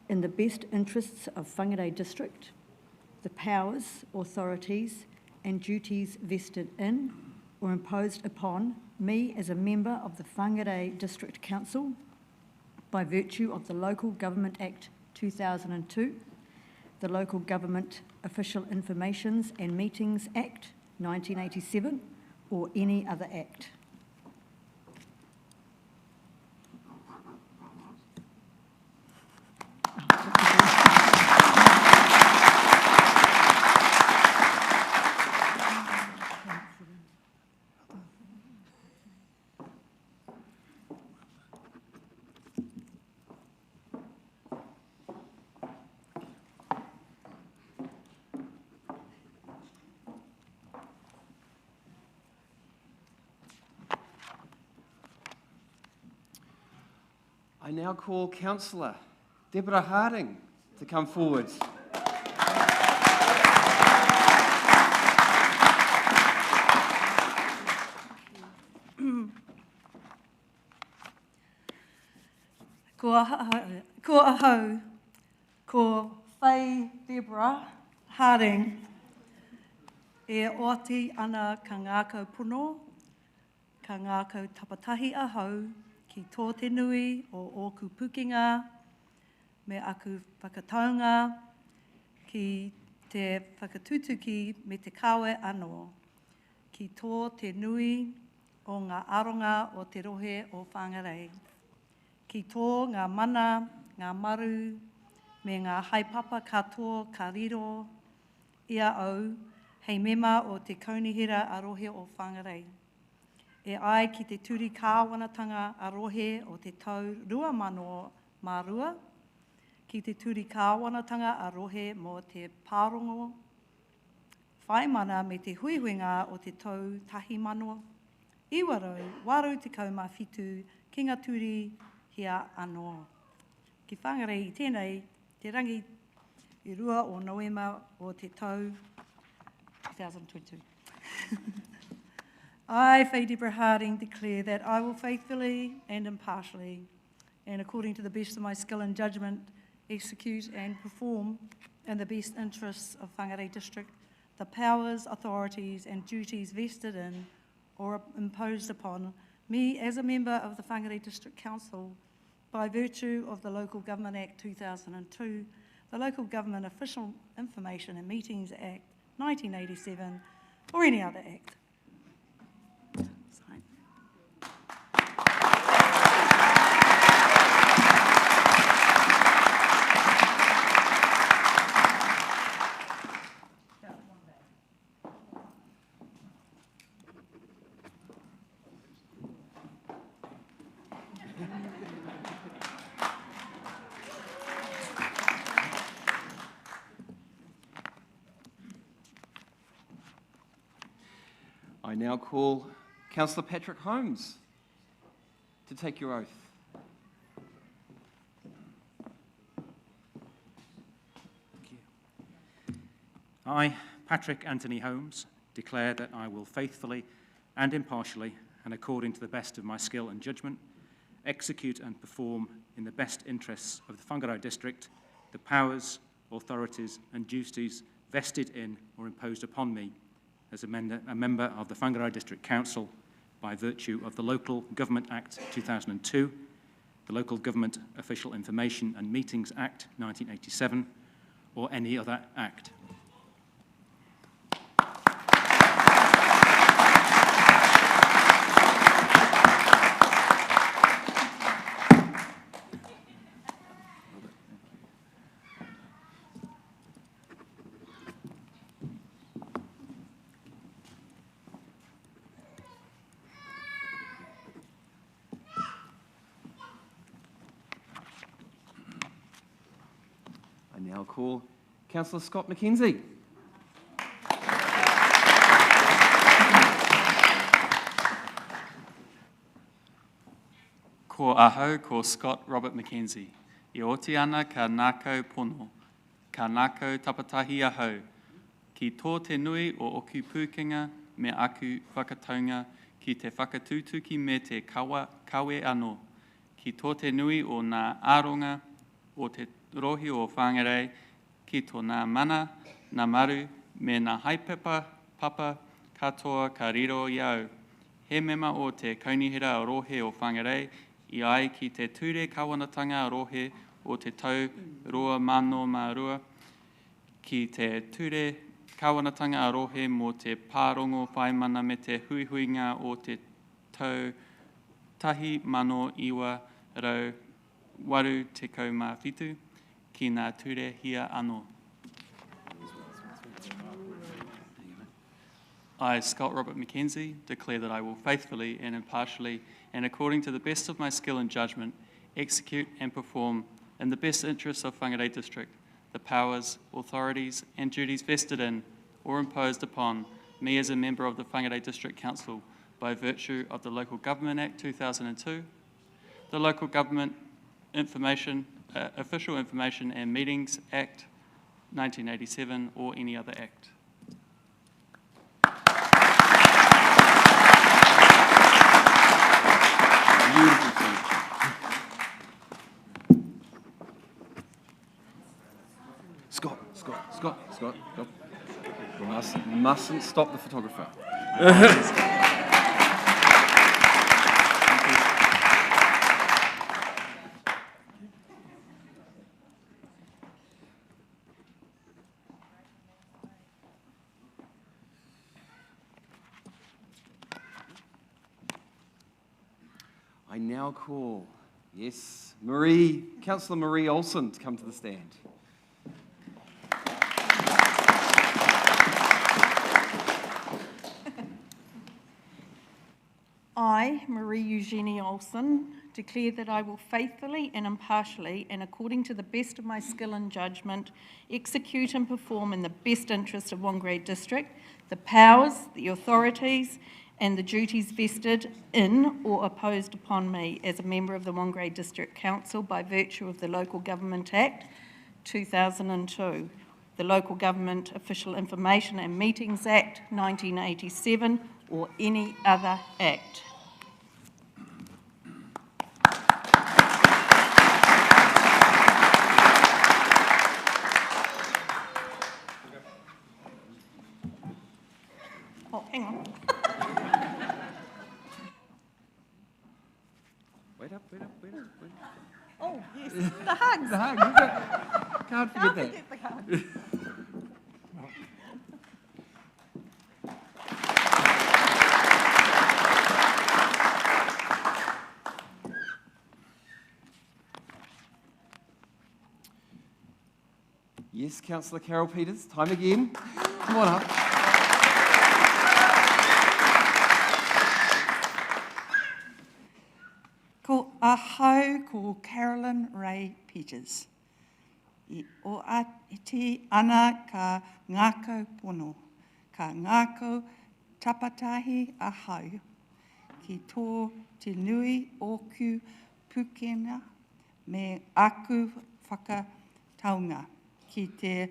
in the best interests of Whangarei District the powers, authorities and duties vested in or imposed upon me as a member of the Whangarei District Council by virtue of the Local Government Act 2002, the Local Government Official Informations and Meetings Act 1987, or any other act. I now call Councillor Deborah Harding to come forward. Ko ahau, ko whai Deborah Harding, e oti ana ka ngākau puno, ka ngākau tapatahi ahau, ki tō te nui o ōku pukinga, me aku whakataunga, ki te whakatutuki me te kawe anō, ki tō te nui o ngā aronga o te rohe o Whangarei, ki tō ngā mana, ngā maru, me ngā haipapa katoa ka riro, ia au, hei mema o te kaunihira a rohe o Whangarei. E ai ki te turi kāwanatanga a rohe o te tau 2002, ki te turi kāwanatanga a rohe mō te pārongo, whai mana me te huihuinga o te tau 1000, iwarau, waru te kaumawhitu, ki ngā turi hia anō. Ki Whangarei i tēnei, te rangi i rua o Noema o te tau 2022. I, Faye Deborah Harding, declare that I will faithfully and impartially, and according to the best of my skill and judgment, execute and perform in the best interests of Whangarei District the powers, authorities and duties vested in or imposed upon me as a member of the Whangarei District Council by virtue of the Local Government Act 2002, the Local Government Official Information and Meetings Act 1987, or any other act. I now call Councillor Patrick Holmes to take your oath. I, Patrick Anthony Holmes, declare that I will faithfully and impartially, and according to the best of my skill and judgment, execute and perform in the best interests of the Whangarei District the powers, authorities and duties vested in or imposed upon me as a member of the Whangarei District Council by virtue of the Local Government Act 2002, the Local Government Official Information and Meetings Act 1987, or any other act. I now call Councillor Scott McKenzie. Ko aho, ko Scott Robert McKenzie. I oti ana ka nākau pono, ka nākau tapatahi aho, ki tō te nui o oku pūkenga me aku whakataunga ki te whakatūtuki me te kawe anō, ki tō te nui o ngā aronga o te rohi o Whangarei, ki tō ngā mana, ngā maru, me ngā haipepa papa katoa ka riro i au. He mema o te kaunihira o rohe o Whangarei, i ai ki te ture kawanatanga rohe o te tau 2002, ki te ture kawanatanga rohe mo te pārongo whaimana me te huihuinga o te tau 1987, ki ngā ture hia anō. I, Scott Robert McKenzie, declare that I will faithfully and impartially, and according to the best of my skill and judgment, execute and perform in the best interests of Whangarei District the powers, authorities and duties vested in or imposed upon me as a member of the Whangarei District Council by virtue of the Local Government Act 2002, the Local Government Official Information and Meetings Act 1987, or any other act. Scott. We mustn't stop the photographer. I now call, Councillor Marie Olsen to come to the stand. I, Marie Eugenie Olsen, declare that I will faithfully and impartially, and according to the best of my skill and judgment, execute and perform in the best interest of Whangarei District the powers, the authorities, and the duties vested in or imposed upon me as a member of the Whangarei District Council by virtue of the Local Government Act 2002, the Local Government Official Information and Meetings Act 1987, or any other act. Oh, hang on. Wait up. Oh, yes, the hugs. The hug, can't forget that. Forget the hug. Yes, Councillor Carol Peters, time again. Come on up. Ko ahau ko Carolyn Ray Peters. I o iti ana ka ngākau pono, ka ngākau tapatahi ahau, ki tō te nui ōku pukena me aku whakataunga, ki te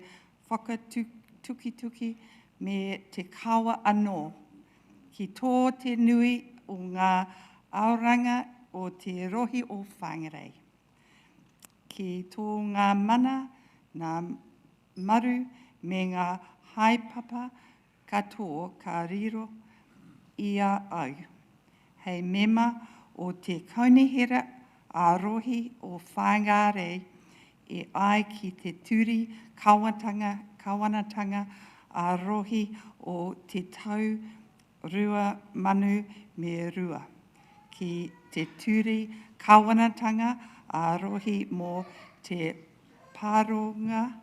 whakatuki me te kawa anō, ki tō te nui o ngā aoranga o te rohi o Whangarei. Ki tō ngā mana, ngā maru me ngā haipapa katoa ka riro ia au. Hei mema o te kaunihera a rohi o Whangarei e ai ki te turi kawanatanga a rohi o te tau rua manu me rua. Ki te turi kawanatanga a rohi mō te pāronga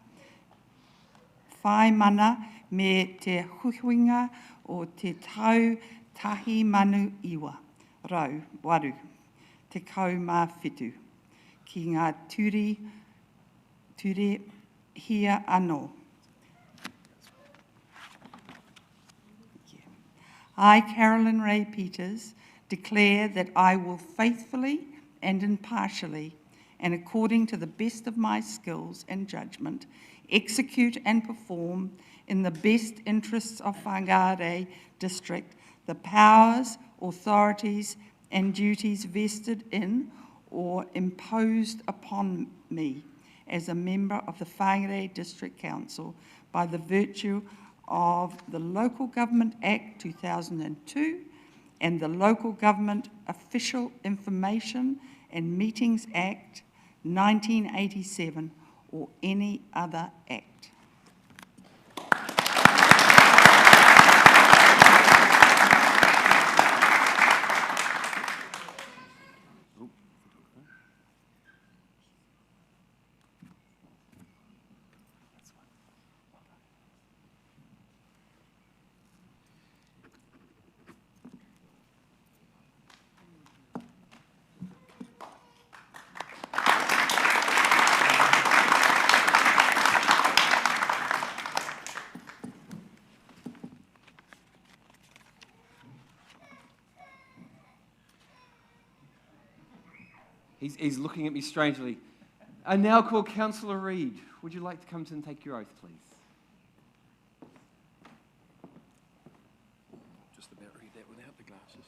whai mana me te huinga o te tau tahi manu iwa, rau, waru, te kaumawhitu, ki ngā ture hia anō. I, Carolyn Ray Peters, declare that I will faithfully and impartially, and according to the best of my skills and judgment, execute and perform in the best interests of Whangarei District the powers, authorities and duties vested in or imposed upon me as a member of the Whangarei District Council by the virtue of the Local Government Act 2002 and the Local Government Official Information and Meetings Act 1987 or any other act. He's looking at me strangely. I now call Councillor Reid. Would you like to come to and take your oath, please? Just about read that without the glasses.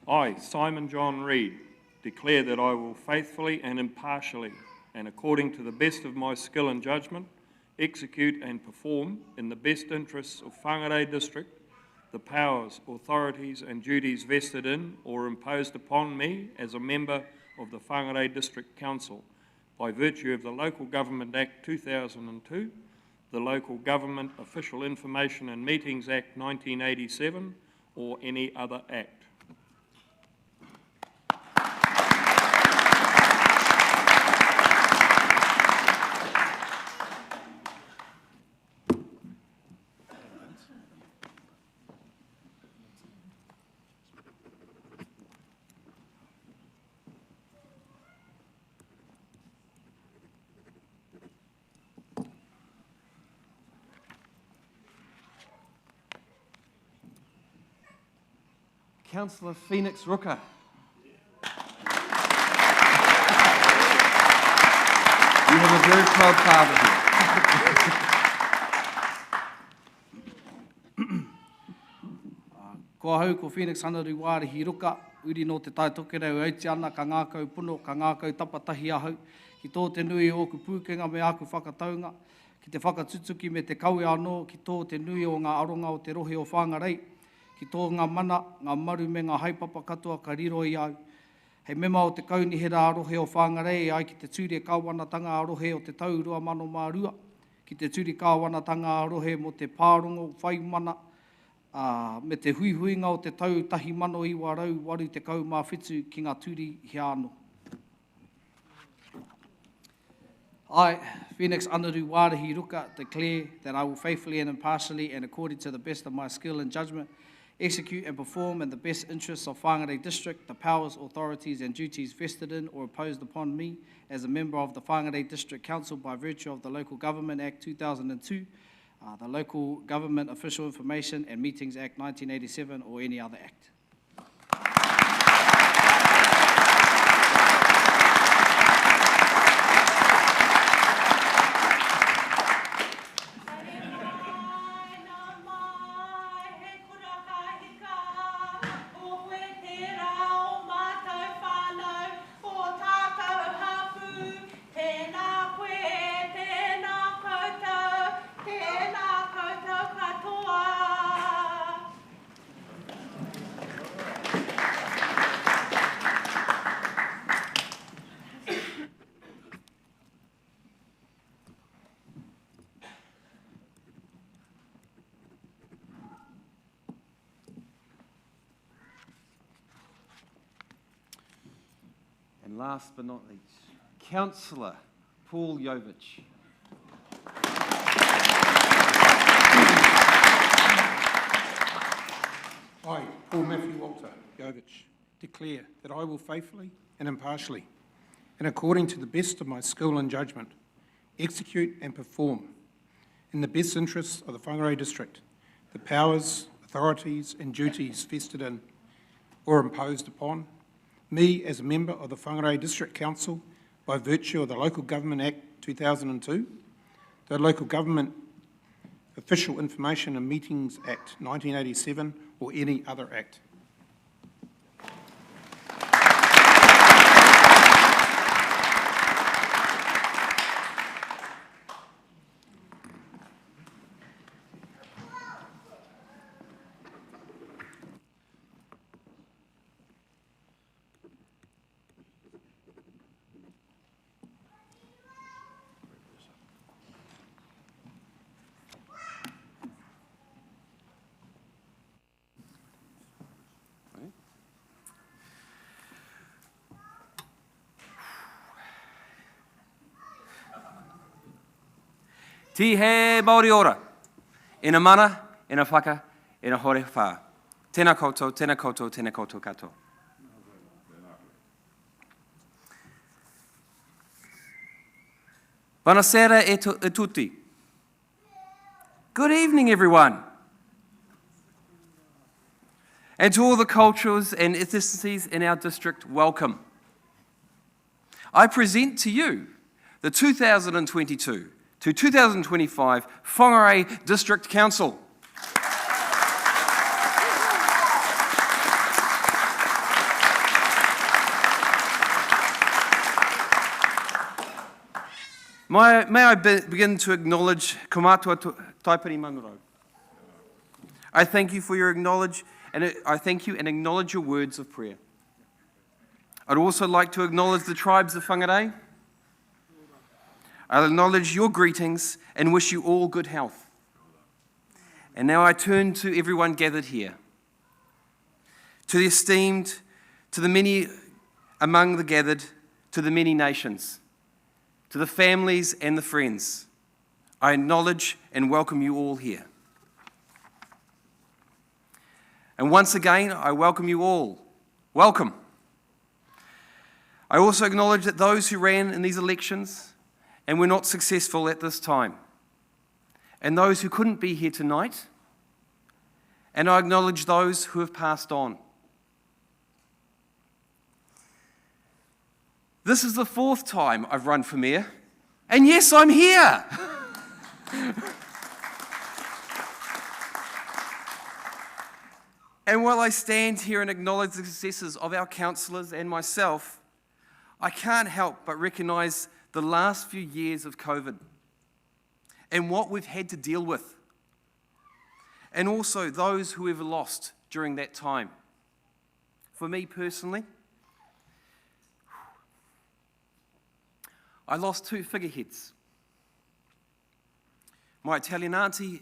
I, Simon John Reid, declare that I will faithfully and impartially, and according to the best of my skill and judgment, execute and perform in the best interests of Whangarei District the powers, authorities and duties vested in or imposed upon me as a member of the Whangarei District Council by virtue of the Local Government Act 2002, the Local Government Official Information and Meetings Act 1987 or any other act. Councillor Phoenix Rooker. You have a very proud father here. Kua hau ko Phoenix Hanaru Wārehi Ruka, uri no te taitokere o auti ana ka ngākau puno, ka ngākau tapatahi ahau, ki tō te nui o ku pūkenga me aku whakataunga, ki te whakatutuki me te kaui anō, ki tō te nui o ngā aronga o te rohi o Whangarei, ki tō ngā mana, ngā maru me ngā haipapa katoa ka riro i au. Hei mema o te kaunihera arohe o Whangarei ai ki te tūre kāwanatanga arohe o te tau rua mano mā rua, ki te tūre kāwanatanga arohe mo te pārongo whaimana, me te huihuinga o te tau tahi mano iwa rau waru te kau mā whitu ki ngā tūri hi anō. I, Phoenix Anaru Wārehi Ruka, declare that I will faithfully and impartially and according to the best of my skill and judgment execute and perform in the best interests of Whangarei District the powers, authorities and duties vested in or imposed upon me as a member of the Whangarei District Council by virtue of the Local Government Act 2002, the Local Government Official Information and Meetings Act 1987 or any other act. And last but not least, Councillor Paul Jovich. I, Paul Matthew Walter Jovich, declare that I will faithfully and impartially, and according to the best of my skill and judgment, execute and perform, in the best interests of the Whangarei District, the powers, authorities and duties vested in or imposed upon me as a member of the Whangarei District Council by virtue of the Local Government Act 2002, the Local Government Official Information and Meetings Act 1987 or any other act. Ti he Māori ora, ina mana, ina whaka, ina hore whā. Tēnā koutou, tēnā koutou, tēnā koutou katoa. Buonasera e tutti. Good evening, everyone. And to all the cultures and ethnicities in our district, welcome. I present to you the 2022 to 2025 Whangarei District Council. May I begin to acknowledge Kumatua Taipari Mangaro. I thank you for your I thank you and acknowledge your words of prayer. I'd also like to acknowledge the tribes of Whangarei. I'll acknowledge your greetings and wish you all good health. And now I turn to everyone gathered here. To the esteemed, to the many among the gathered, to the many nations, to the families and the friends, I acknowledge and welcome you all here. And once again, I welcome you all. Welcome. I also acknowledge that those who ran in these elections and were not successful at this time, and those who couldn't be here tonight, and I acknowledge those who have passed on. This is the 4th time I've run for mayor, and yes, I'm here. And while I stand here and acknowledge the successes of our councillors and myself, I can't help but recognise the last few years of COVID and what we've had to deal with, and also those who we've lost during that time. For me personally, I lost 2 figureheads. My Italian auntie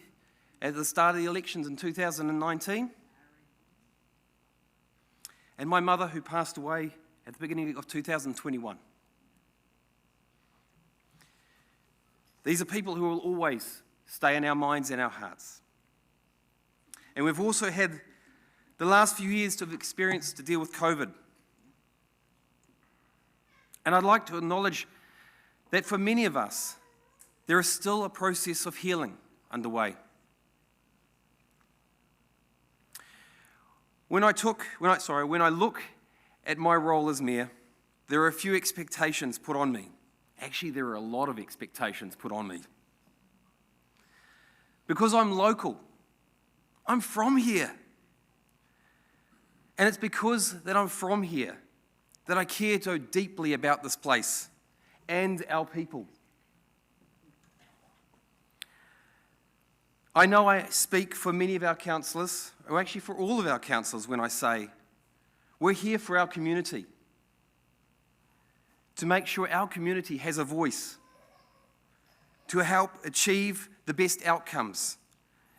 at the start of the elections in 2019, and my mother who passed away at the beginning of 2021. These are people who will always stay in our minds and our hearts. And we've also had the last few years to have experienced to deal with COVID. And I'd like to acknowledge that for many of us, there is still a process of healing underway. When I look at my role as mayor, there are a few expectations put on me. Actually, there are a lot of expectations put on me. Because I'm local. I'm from here. And it's because that I'm from here that I care so deeply about this place and our people. I know I speak for many of our councillors, or actually for all of our councillors when I say, we're here for our community, to make sure our community has a voice, to help achieve the best outcomes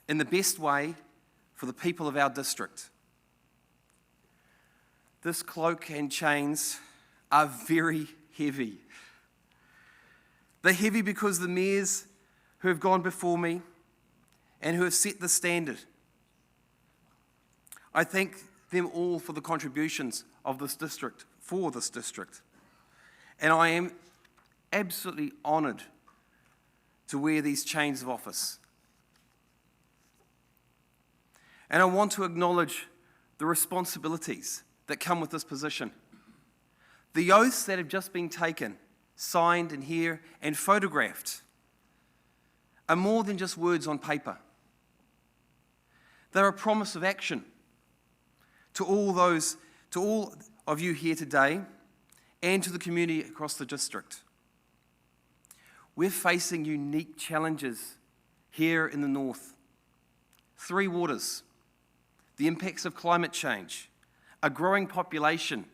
in the best way for the people of our district. This cloak and chains are very heavy. They're heavy because the mayors who have gone before me and who have set the standard, I thank them all for the contributions of this district, for this district. And I am absolutely honoured to wear these chains of office. And I want to acknowledge the responsibilities that come with this position. The oaths that have just been taken, signed in here and photographed are more than just words on paper. They're a promise of action to all of you here today and to the community across the district. We're facing unique challenges here in the north. 3 waters, the impacts of climate change, a growing population,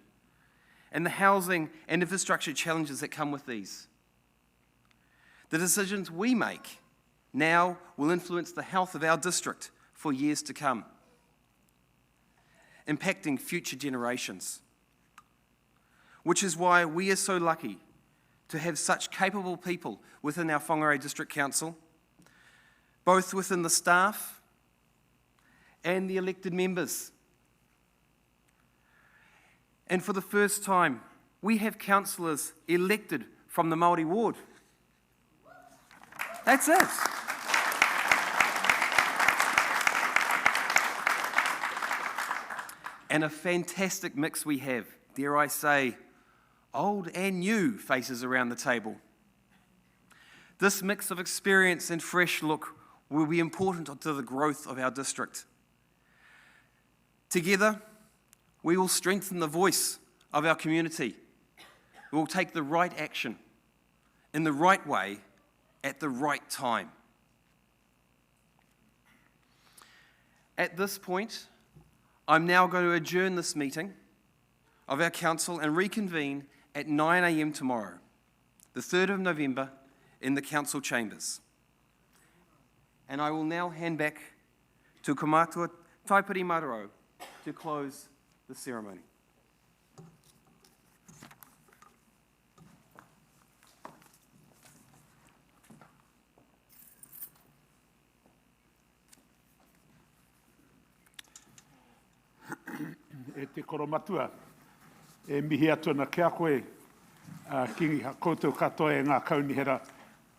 and the housing and infrastructure challenges that come with these. The decisions we make now will influence the health of our district for years to come, impacting future generations. Which is why we are so lucky to have such capable people within our Whangarei District Council, both within the staff and the elected members. And for the first time, we have councillors elected from the Māori ward. That's it. And a fantastic mix we have, dare I say, old and new faces around the table. This mix of experience and fresh look will be important to the growth of our district. Together, we will strengthen the voice of our community. We will take the right action in the right way at the right time. At this point, I'm now going to adjourn this meeting of our council and reconvene at 9 a.m. tomorrow, the 3rd of November, in the council chambers. And I will now hand back to Kamatua Taipiri Mararo to close the ceremony. E te koromatua, e mihi atu na kia koe, kingi ha koutou katoa e ngā kaunihera,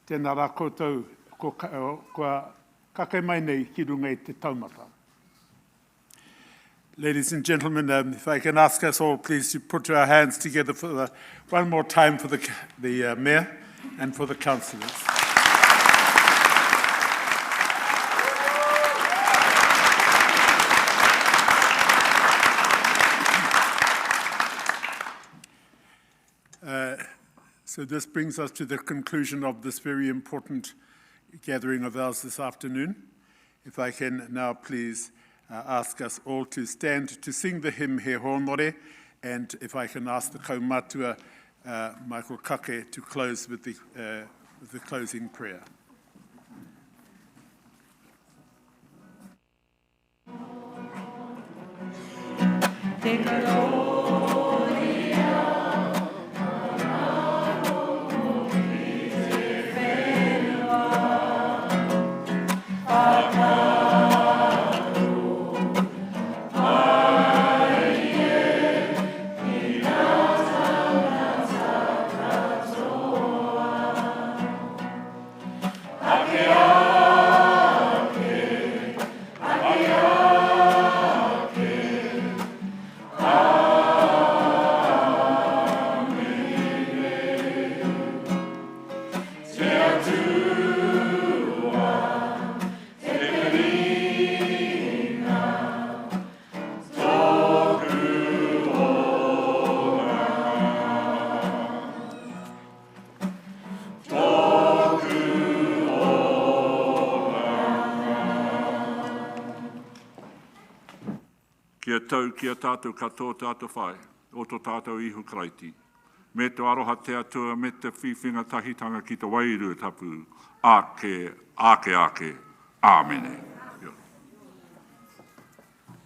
tēnā rā koutou kua kakai mai nei ki runga i te taumata. Ladies and gentlemen, if I can ask us all, please, to put our hands together for one more time for the Mayor and for the councillors. So this brings us to the conclusion of this very important gathering of ours this afternoon. If I can now please ask us all to stand to sing the hymn He Honore, and if I can ask the Kaumatua, Michael Kake, to close with the closing prayer. Akia Kia tau kia tātou katoa tātou whai, o tō tātou ihu kraiti. Me te aroha te atua, me te whiwhinga tahitanga ki te wairu tapu. Ake, ake, ake. Āmene.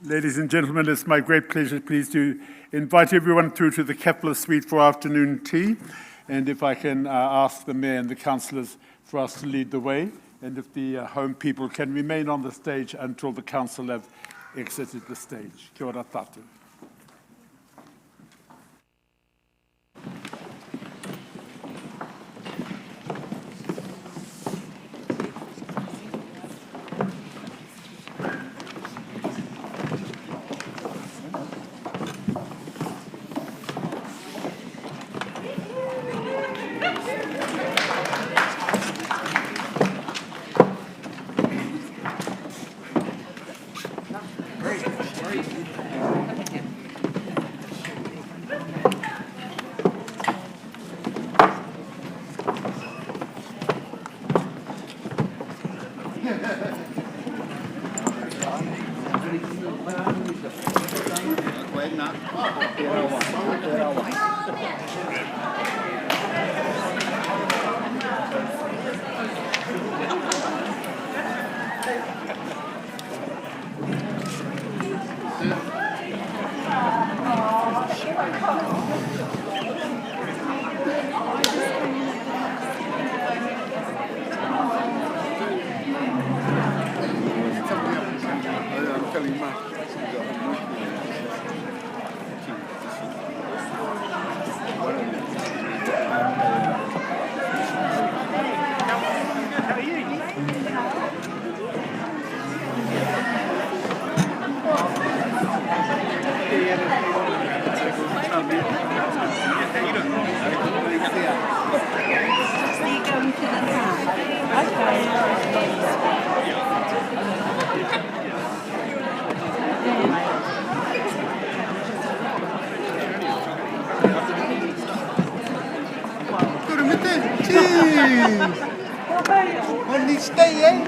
Ladies and gentlemen, it's my great pleasure, please, to invite everyone through to the Kepler Suite for afternoon tea. And if I can ask the Mayor and the councillors for us to lead the way, and if the home people can remain on the stage until the council have exited the stage. Kia ora tātou. Only stay, eh?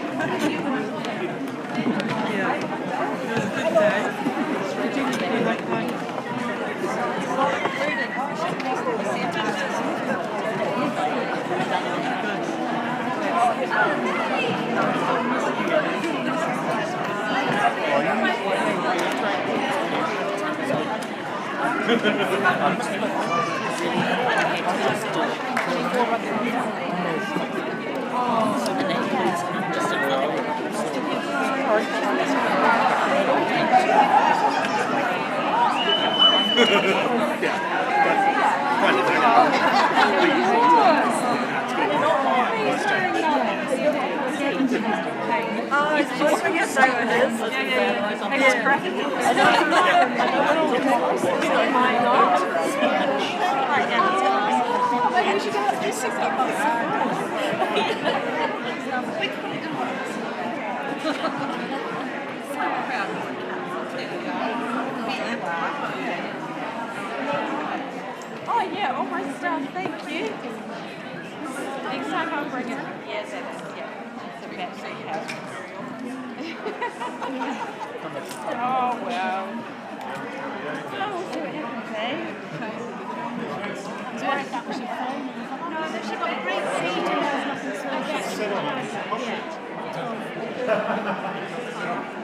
Oh yeah, all my stuff, thank you. Next time I'll bring it. Yes, it's a battery house material. Oh well. Oh, we'll see what happens, eh? No, they've got a great seat and there's nothing so